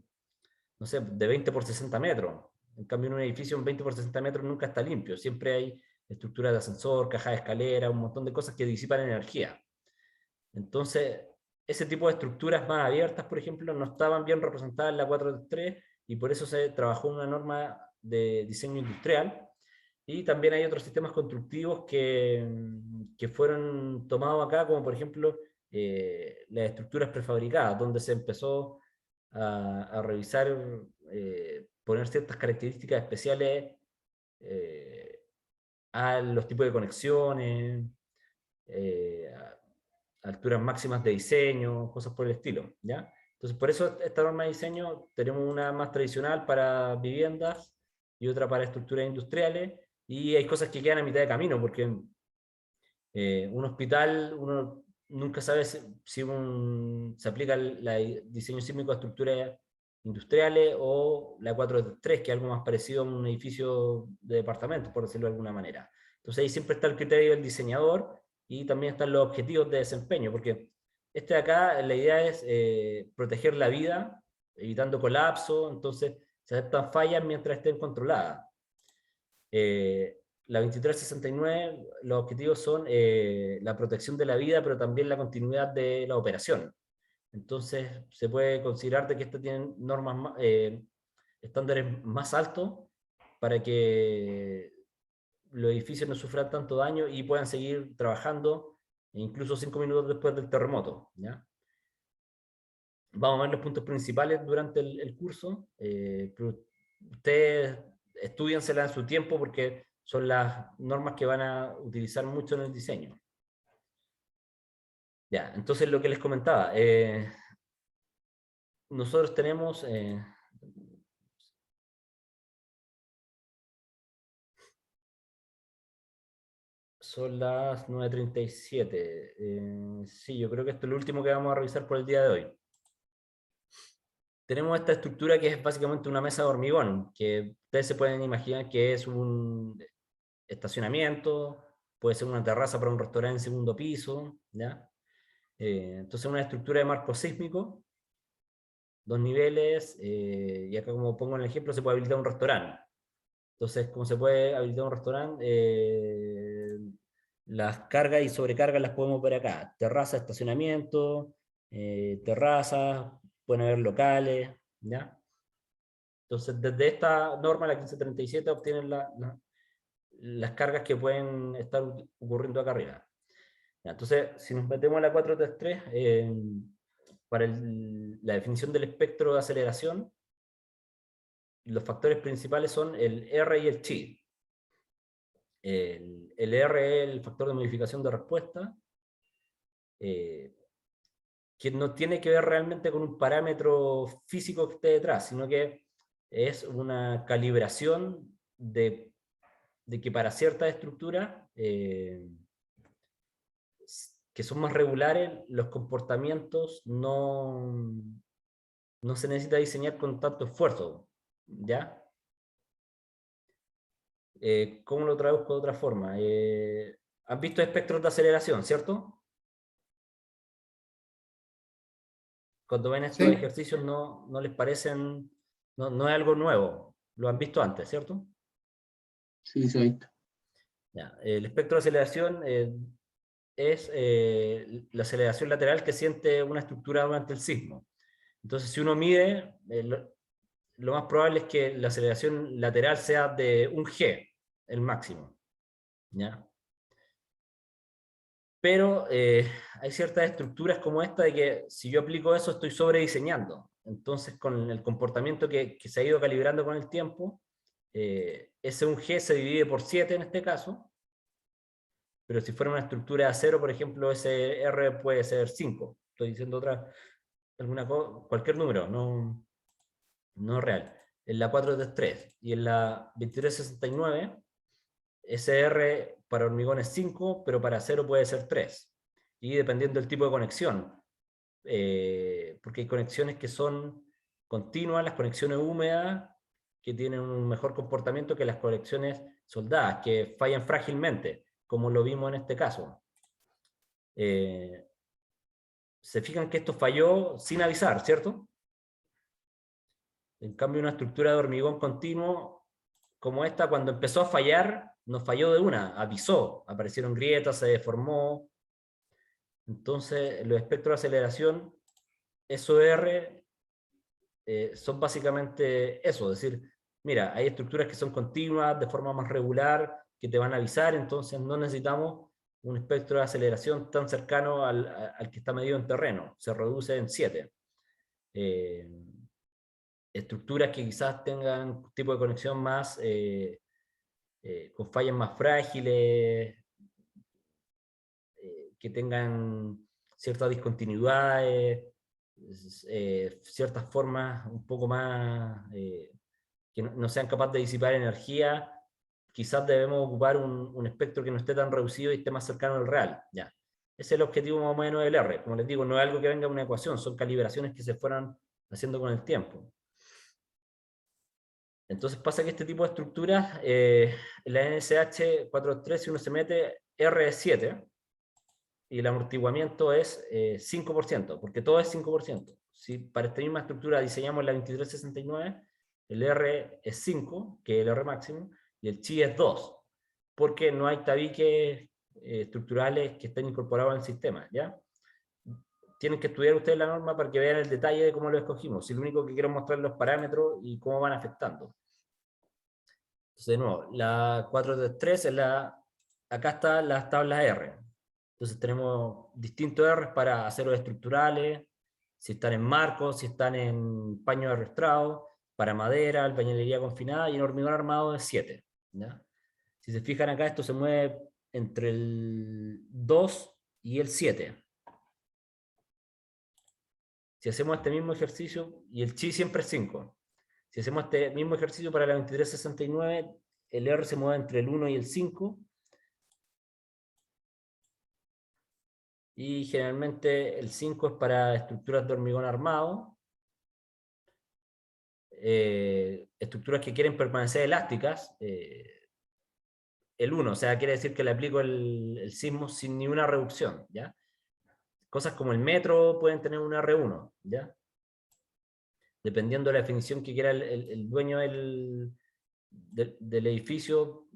no sé, de 20 por 60 metros. En cambio, en un edificio, un 20 por 60 metros nunca está limpio, siempre hay estructuras de ascensor, caja de escalera, un montón de cosas que disipan energía. Entonces, ese tipo de estructuras más abiertas, por ejemplo, no estaban bien representadas en la 4.3 y por eso se trabajó una norma de diseño industrial. Y también hay otros sistemas constructivos que fueron tomados acá, como por ejemplo las estructuras prefabricadas, donde se empezó a revisar, poner ciertas características especiales a los tipos de conexiones, alturas máximas de diseño, cosas por el estilo, ¿ya? Entonces, por eso esta norma de diseño tenemos una más tradicional para viviendas y otra para estructuras industriales, y hay cosas que quedan a mitad de camino, porque un hospital, uno nunca sabe si se aplica el diseño sísmico a estructuras industriales o la 4.3, que es algo más parecido a un edificio de departamentos, por decirlo de alguna manera. Entonces ahí siempre está el criterio del diseñador y también están los objetivos de desempeño, porque de acá la idea es proteger la vida, evitando colapso, entonces se aceptan fallas mientras estén controladas. La 2369, los objetivos son la protección de la vida, pero también la continuidad de la operación. Entonces se puede considerar de que estas tienen normas estándares más altos para que los edificios no sufran tanto daño y puedan seguir trabajando incluso 5 minutos después del terremoto, ¿ya? Vamos a ver los puntos principales durante el curso, pero ustedes estudiensela en su tiempo porque son las normas que van a utilizar mucho en el diseño. Ya, entonces lo que les comentaba, nosotros tenemos... son las 9:37. Sí, yo creo que esto es lo último que vamos a revisar por el día de hoy. Tenemos esta estructura que es básicamente una mesa de hormigón, que ustedes se pueden imaginar que es un estacionamiento, puede ser una terraza para un restaurante en segundo piso, ¿ya? Entonces una estructura de marco sísmico, 2 niveles, y acá como pongo en el ejemplo se puede habilitar un restaurante. Entonces, como se puede habilitar un restaurante, las cargas y sobrecargas las podemos ver acá. Terraza, estacionamiento, terrazas, pueden haber locales, ¿ya? Entonces, desde esta norma, la 1537, obtienen las cargas que pueden estar ocurriendo acá arriba. ¿Ya? Entonces, si nos metemos a la 433, para la definición del espectro de aceleración, los factores principales son el R y el chi. El R es el factor de modificación de respuesta, que no tiene que ver realmente con un parámetro físico que esté detrás, sino que es una calibración de que para ciertas estructuras que son más regulares, los comportamientos no se necesita diseñar con tanto esfuerzo, ¿ya? ¿Cómo lo traduzco de otra forma? ¿Han visto espectros de aceleración, cierto? Cuando ven estos Sí. ejercicios no les parecen, no es algo nuevo, lo han visto antes, ¿cierto? Sí, se ha visto. Ya, el espectro de aceleración es la aceleración lateral que siente una estructura durante el sismo. Entonces, si uno mide, lo más probable es que la aceleración lateral sea de un G, el máximo, ¿ya? Pero hay ciertas estructuras como esta de que si yo aplico eso estoy sobrediseñando. Entonces con el comportamiento que se ha ido calibrando con el tiempo, ese 1G se divide por 7 en este caso, pero si fuera una estructura de acero, por ejemplo, ese R puede ser 5. Estoy diciendo cualquier número, no real. En la 433 y en la 2369, ese R para hormigón es 5, pero para acero puede ser 3. Y dependiendo del tipo de conexión, porque hay conexiones que son continuas, las conexiones húmedas, que tienen un mejor comportamiento que las conexiones soldadas, que fallan frágilmente, como lo vimos en este caso. Se fijan que esto falló sin avisar, ¿cierto? En cambio, una estructura de hormigón continuo como esta, cuando empezó a fallar, no falló de una, avisó, aparecieron grietas, se deformó. Entonces, los espectros de aceleración SOR son básicamente eso, es decir, mira, hay estructuras que son continuas, de forma más regular, que te van a avisar, entonces no necesitamos un espectro de aceleración tan cercano al que está medido en terreno, se reduce en 7. Estructuras que quizás tengan un tipo de conexión más, con fallas más frágiles, que tengan ciertas discontinuidades, ciertas formas un poco más, que no sean capaces de disipar energía, quizás debemos ocupar un espectro que no esté tan reducido y esté más cercano al real. Ya. Ese es el objetivo más o menos del R. Como les digo, no es algo que venga de una ecuación, son calibraciones que se fueron haciendo con el tiempo. Entonces pasa que este tipo de estructuras, en la NSH 4.3, si uno se mete, R es 7, y el amortiguamiento es 5%, porque todo es 5%. Si para esta misma estructura diseñamos la 2369, el R es 5, que es el R máximo, y el chi es 2, porque no hay tabiques estructurales que estén incorporados al sistema, ¿ya? tienen que estudiar ustedes la norma para que vean el detalle de cómo lo escogimos. Si lo único que quiero mostrar los parámetros y cómo van afectando. Entonces, de nuevo, la 433 es acá están las tablas R. Entonces tenemos distintos R para aceros estructurales, si están en marcos, si están en paño de arrastrado, para madera, albañilería confinada, y en hormigón armado es 7. ¿Ya? Si se fijan acá, esto se mueve entre el 2 y el 7. Si hacemos este mismo ejercicio, y el chi siempre es 5. Si hacemos este mismo ejercicio para la 2369, el R se mueve entre el 1 y el 5. Y generalmente el 5 es para estructuras de hormigón armado. Estructuras que quieren permanecer elásticas. El 1, o sea, quiere decir que le aplico el sismo sin ni una reducción, ¿ya? Cosas como el metro pueden tener un R1, ¿ya? Dependiendo de la definición que quiera el dueño del edificio,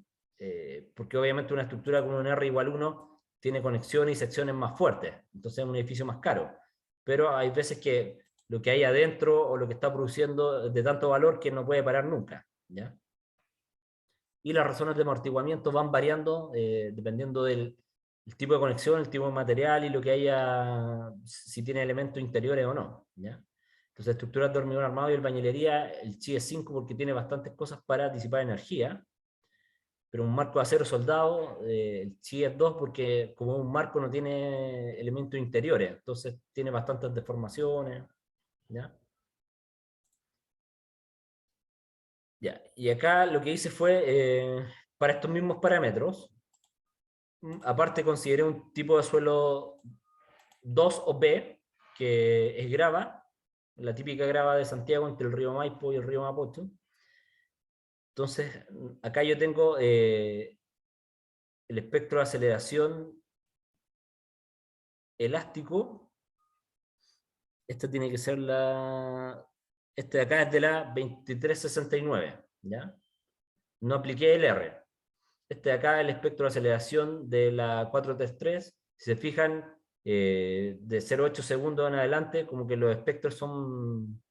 porque obviamente una estructura con un R igual 1 tiene conexiones y secciones más fuertes, entonces es un edificio más caro. Pero hay veces que lo que hay adentro o lo que está produciendo es de tanto valor que no puede parar nunca, ¿ya? Y las razones de amortiguamiento van variando dependiendo del tipo de conexión, el tipo de material y lo que haya, si tiene elementos interiores o no, ¿ya? Entonces, estructuras de hormigón armado y albañilería, el chi es 5 porque tiene bastantes cosas para disipar energía, pero un marco de acero soldado, el chi es 2 porque como un marco no tiene elementos interiores, entonces tiene bastantes deformaciones, ¿ya? Ya, y acá lo que hice fue, para estos mismos parámetros, aparte consideré un tipo de suelo 2 o B, que es grava, la típica grava de Santiago entre el río Maipo y el río Mapocho. Entonces, acá yo tengo el espectro de aceleración elástico. Este tiene que ser este de acá es de la 2369, ¿ya? No apliqué el R. Este de acá es el espectro de aceleración de la 433. Si se fijan, de 0,8 segundos en adelante, como que los espectros son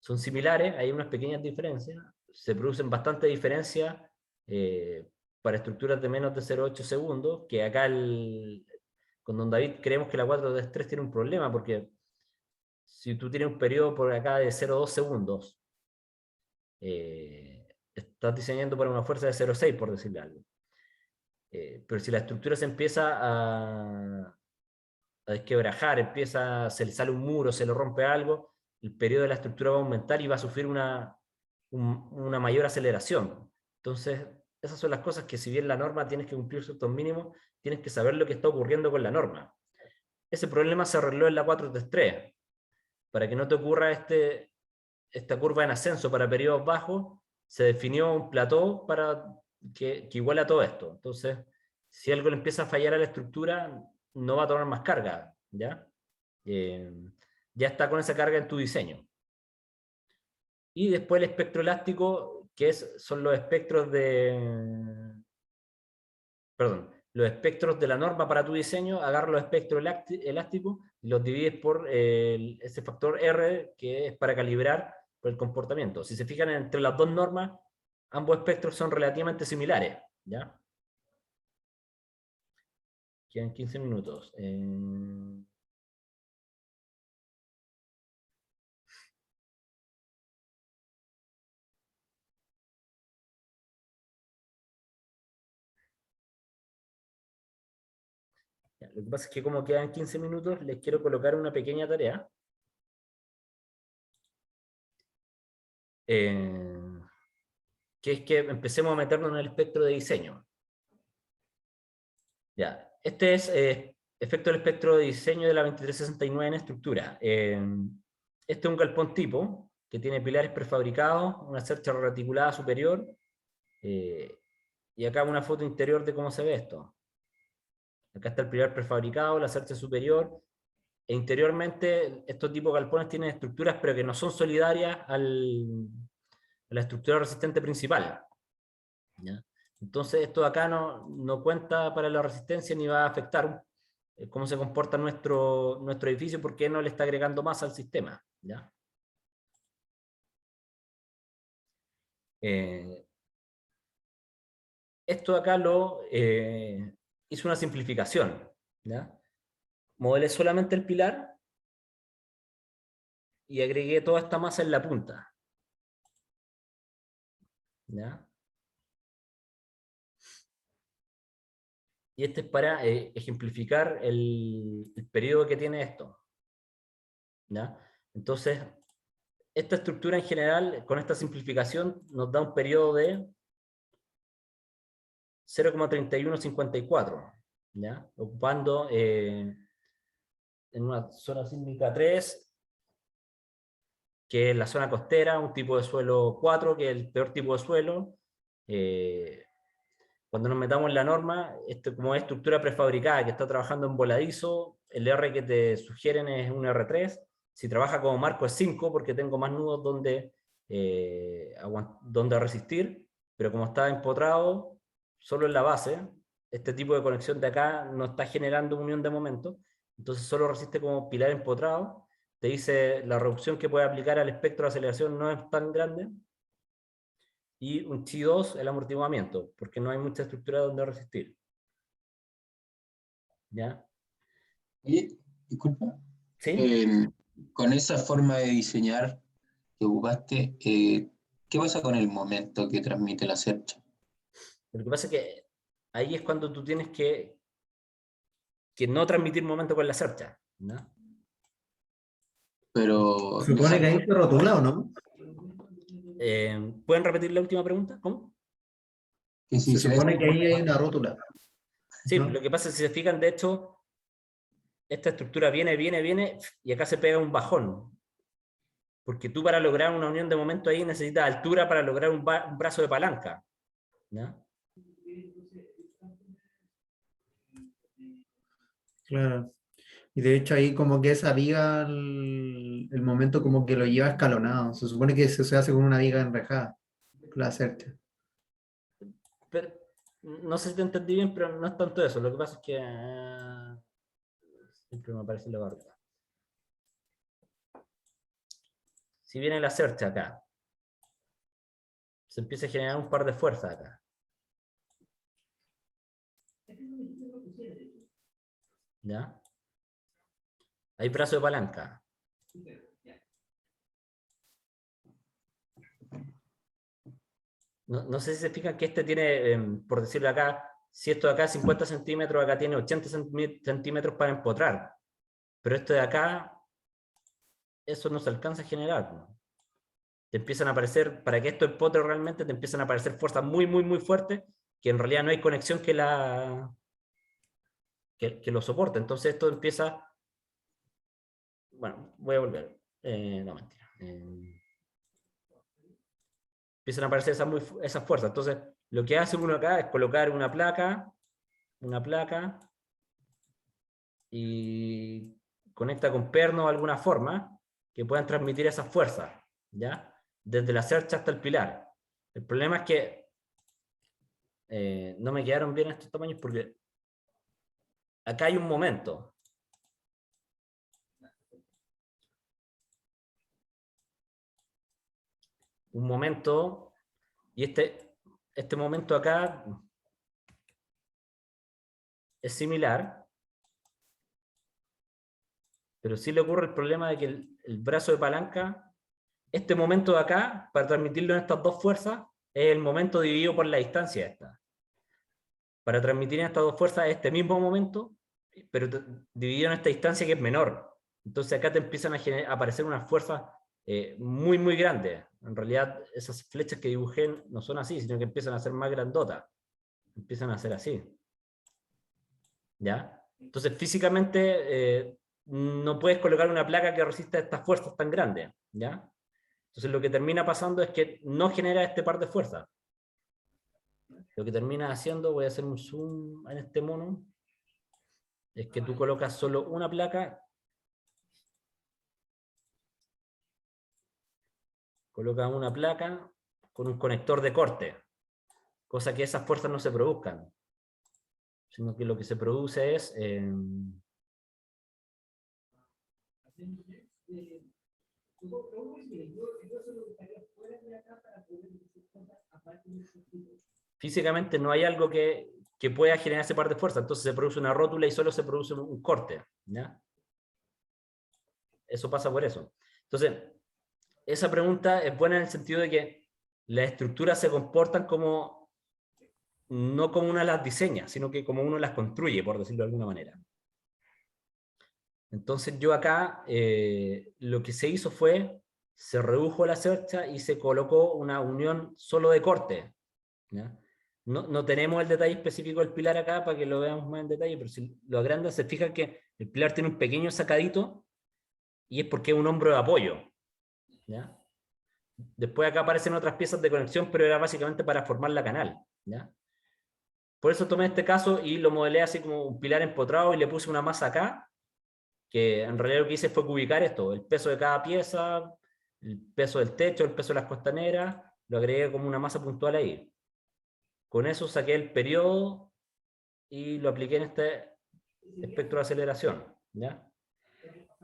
similares, hay unas pequeñas diferencias, se producen bastante diferencias para estructuras de menos de 0,8 segundos, que acá con Don David creemos que la 433 tiene un problema, porque si tú tienes un periodo por acá de 0,2 segundos, estás diseñando para una fuerza de 0,6, por decirle algo. Pero si la estructura se empieza a desquebrajar, se le sale un muro, se le rompe algo, el periodo de la estructura va a aumentar y va a sufrir una mayor aceleración. Entonces, esas son las cosas que, si bien la norma tienes que cumplir ciertos mínimos, tienes que saber lo que está ocurriendo con la norma. Ese problema se arregló en la 433. Para que no te ocurra esta curva en ascenso para periodos bajos, se definió un plató que iguala todo esto. Entonces, si algo le empieza a fallar a la estructura, no va a tomar más carga, ¿ya? Ya está con esa carga en tu diseño. Y después el espectro elástico, que son los espectros los espectros de la norma para tu diseño. Agarra los espectros elásticos y los divides por ese factor R, que es para calibrar por el comportamiento. Si se fijan entre las dos normas, ambos espectros son relativamente similares, ¿ya? Quedan 15 minutos. Ya, lo que pasa es que como quedan 15 minutos, les quiero colocar una pequeña tarea. Que es que empecemos a meternos en el espectro de diseño. Ya, este es efecto del espectro de diseño de la 2369 en estructura. Este es un galpón tipo, que tiene pilares prefabricados, una cercha reticulada superior, y acá una foto interior de cómo se ve esto. Acá está el pilar prefabricado, la cercha superior, e interiormente estos tipos de galpones tienen estructuras pero que no son solidarias a la estructura resistente principal, ¿ya? Entonces esto de acá no cuenta para la resistencia ni va a afectar cómo se comporta nuestro edificio, por qué no le está agregando más al sistema, ¿ya? Esto de acá lo hice una simplificación, ¿ya? Modelé solamente el pilar y agregué toda esta masa en la punta, ¿ya? Y este es para ejemplificar el periodo que tiene esto, ¿ya? Entonces, esta estructura en general, con esta simplificación, nos da un periodo de 0,3154, ¿ya? Ocupando en una zona sísmica 3, que es la zona costera, un tipo de suelo 4, que es el peor tipo de suelo. Cuando nos metamos en la norma, como es estructura prefabricada que está trabajando en voladizo, el R que te sugieren es un R3. Si trabaja como marco es 5, porque tengo más nudos donde resistir, pero como está empotrado solo en la base, este tipo de conexión de acá no está generando unión de momento, entonces solo resiste como pilar empotrado. Te dice la reducción que puede aplicar al espectro de aceleración no es tan grande, y un Chi2 el amortiguamiento, porque no hay mucha estructura donde resistir. ¿Ya? Oye, disculpa. ¿Sí? Con esa forma de diseñar que ocupaste, ¿qué pasa con el momento que transmite la cercha? Lo que pasa es que ahí es cuando tú tienes que no transmitir momento con la cercha, ¿no? Pero Se supone que ahí se rotula, ¿o no? ¿Pueden repetir la última pregunta? ¿Cómo? que si Se se supone ve- que ahí hay una rótula. Sí, ¿no? lo que pasa es que si se fijan, de hecho, esta estructura viene, y acá se pega un bajón. Porque tú para lograr una unión de momento ahí necesitas altura para lograr un brazo de palanca, ¿no? Claro. Y de hecho ahí como que esa viga, el momento como que lo lleva escalonado. Se supone que eso se hace con una viga enrejada, la cercha. Pero, no sé si te entendí bien, pero no es tanto eso. Lo que pasa es que siempre me aparece la barra. Si viene la cercha acá, se empieza a generar un par de fuerzas acá. ¿Ya? Hay brazo de palanca. No sé si se fijan que este tiene, por decirlo acá, si esto de acá es 50 centímetros, acá tiene 80 centímetros para empotrar. Pero esto de acá, eso no se alcanza a generar, ¿no? Te empiezan a aparecer, para que esto empotre realmente, te empiezan a aparecer fuerzas muy fuertes, que en realidad no hay conexión que lo soporte. Entonces esto empieza, bueno, voy a volver, no mentira. Empiezan a aparecer esas fuerzas. Entonces, lo que hace uno acá es colocar una placa, y conecta con perno de alguna forma que puedan transmitir esas fuerzas, ¿ya? Desde la cercha hasta el pilar. El problema es que no me quedaron bien estos tamaños porque acá hay un momento. Y este momento acá es similar, pero sí le ocurre el problema de que el brazo de palanca, este momento de acá, para transmitirlo en estas dos fuerzas, es el momento dividido por la distancia esta. Para transmitir en estas dos fuerzas este mismo momento, pero dividido en esta distancia que es menor. Entonces acá te empiezan a aparecer unas fuerzas muy grandes. En realidad esas flechas que dibujé no son así, sino que empiezan a ser más grandotas. Empiezan a ser así. ¿Ya? Entonces físicamente no puedes colocar una placa que resista estas fuerzas tan grandes. ¿Ya? Entonces lo que termina pasando es que no genera este par de fuerzas. Lo que termina haciendo, voy a hacer un zoom en este mono, es que tú colocas solo una placa, colocas una placa con un conector de corte, cosa que esas fuerzas no se produzcan, sino que lo que se produce es Físicamente no hay algo que pueda generar ese par de fuerza, entonces se produce una rótula y solo se produce un corte, ¿ya? Eso pasa por eso. Entonces, esa pregunta es buena en el sentido de que las estructuras se comportan como, no como uno las diseña, sino que como uno las construye, por decirlo de alguna manera. Entonces yo acá, lo que se hizo fue, se redujo la cercha y se colocó una unión solo de corte, ¿ya? No tenemos el detalle específico del pilar acá para que lo veamos más en detalle, pero si lo agrandan se fijan que el pilar tiene un pequeño sacadito y es porque es un hombro de apoyo, ¿ya? Después acá aparecen otras piezas de conexión, pero era básicamente para formar la canal, ¿ya? Por eso tomé este caso y lo modelé así como un pilar empotrado y le puse una masa acá, que en realidad lo que hice fue ubicar esto, el peso de cada pieza, el peso del techo, el peso de las costaneras, lo agregué como una masa puntual ahí. Con eso saqué el periodo y lo apliqué en este espectro de aceleración, ¿ya?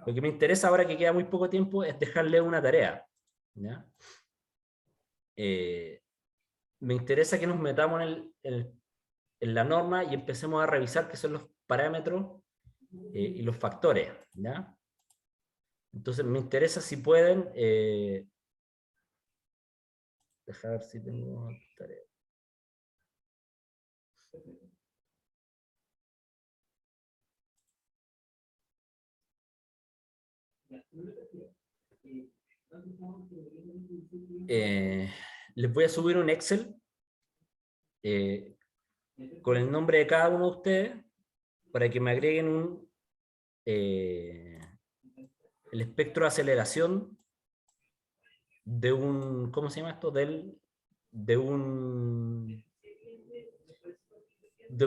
Lo que me interesa ahora que queda muy poco tiempo es dejarle una tarea, ¿ya? Me interesa que nos metamos en la norma y empecemos a revisar qué son los parámetros y los factores, ¿ya? Entonces me interesa si pueden, dejar ver si tengo tarea. Les voy a subir un Excel con el nombre de cada uno de ustedes para que me agreguen el espectro de aceleración de un, ¿cómo se llama esto? De un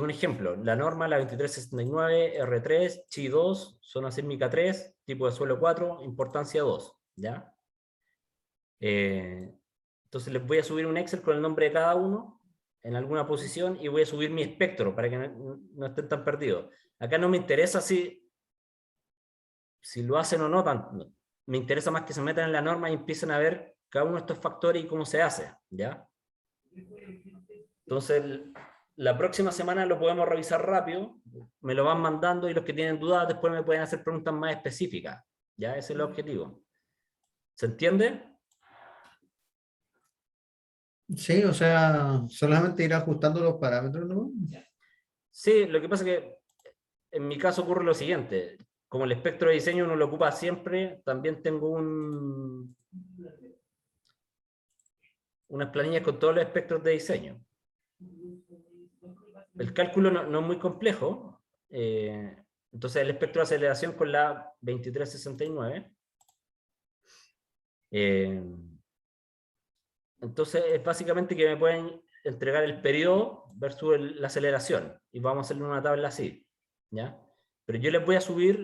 ejemplo, la norma, la 2369, R3, Chi 2, zona sísmica 3, tipo de suelo 4, importancia 2, ¿ya? Entonces les voy a subir un Excel con el nombre de cada uno en alguna posición y voy a subir mi espectro para que no estén tan perdidos. Acá no me interesa si lo hacen o no, me interesa más que se metan en la norma y empiecen a ver cada uno de estos factores y cómo se hace, ¿ya? Entonces, la próxima semana lo podemos revisar rápido, me lo van mandando y los que tienen dudas después me pueden hacer preguntas más específicas, ¿ya? Ese es el objetivo. ¿Se entiende? Sí, o sea, solamente ir ajustando los parámetros, ¿no? Sí, lo que pasa es que en mi caso ocurre lo siguiente, como el espectro de diseño uno lo ocupa siempre, también tengo unas planillas con todos los espectros de diseño. El cálculo no es muy complejo, entonces el espectro de aceleración con la 2369. Entonces es básicamente que me pueden entregar el periodo versus la aceleración, y vamos a hacerle una tabla así, ¿ya? Pero yo les voy a subir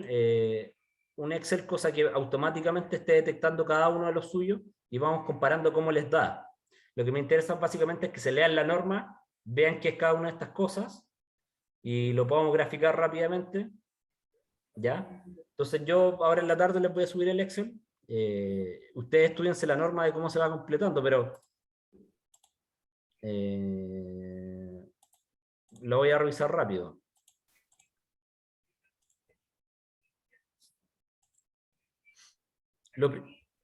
un Excel, cosa que automáticamente esté detectando cada uno de los suyos, y vamos comparando cómo les da. Lo que me interesa básicamente es que se lean la norma, vean qué es cada una de estas cosas, y lo podamos graficar rápidamente, ¿ya? Entonces yo ahora en la tarde les voy a subir el Excel. Ustedes estudiense la norma de cómo se va completando, pero lo voy a revisar rápido.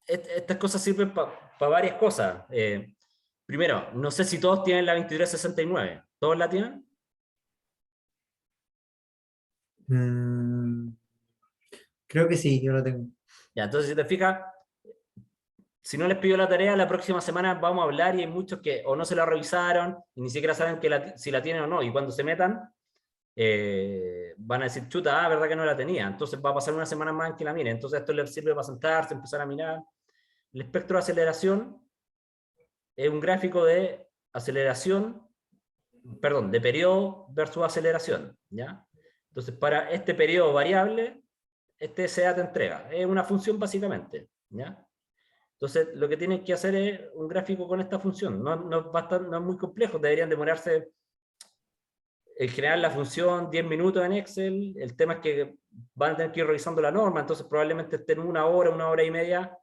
Estas cosas sirven para varias cosas. Primero, no sé si todos tienen la 2369. ¿Todos la tienen? Creo que sí, yo lo tengo. Ya, entonces si te fijas, si no les pido la tarea, la próxima semana vamos a hablar y hay muchos que o no se la revisaron y ni siquiera saben si la tienen o no. Y cuando se metan, van a decir, chuta, verdad que no la tenía. Entonces va a pasar una semana más en que la miren. Entonces esto les sirve para sentarse, empezar a mirar. El espectro de aceleración es un gráfico de aceleración, perdón, de periodo versus aceleración, ¿ya? Entonces para este periodo variable, este SEA te entrega. Es una función básicamente, ¿ya? Entonces, lo que tienen que hacer es un gráfico con esta función. No es muy complejo, deberían demorarse en general la función 10 minutos en Excel, el tema es que van a tener que ir revisando la norma, entonces probablemente estén una hora y media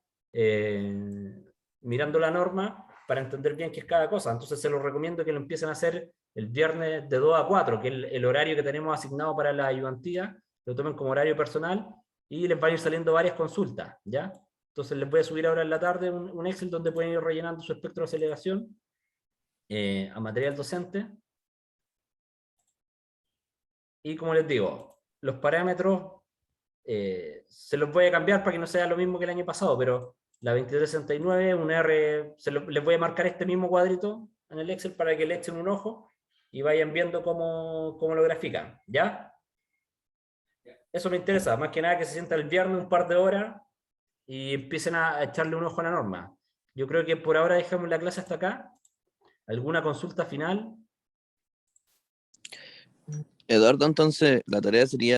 mirando la norma para entender bien qué es cada cosa. Entonces se los recomiendo que lo empiecen a hacer el viernes de 2 a 4, que es el horario que tenemos asignado para la ayudantía, lo tomen como horario personal y les van a ir saliendo varias consultas, ¿ya? Entonces les voy a subir ahora en la tarde un Excel donde pueden ir rellenando su espectro de aceleración a material docente. Y como les digo, los parámetros se los voy a cambiar para que no sea lo mismo que el año pasado, pero la 2369, un R, les voy a marcar este mismo cuadrito en el Excel para que le echen un ojo y vayan viendo cómo lo grafican, ¿ya? Eso me interesa, más que nada que se sientan el viernes un par de horas y empiecen a echarle un ojo a la norma. Yo creo que por ahora dejamos la clase hasta acá. ¿Alguna consulta final? Eduardo, entonces la tarea sería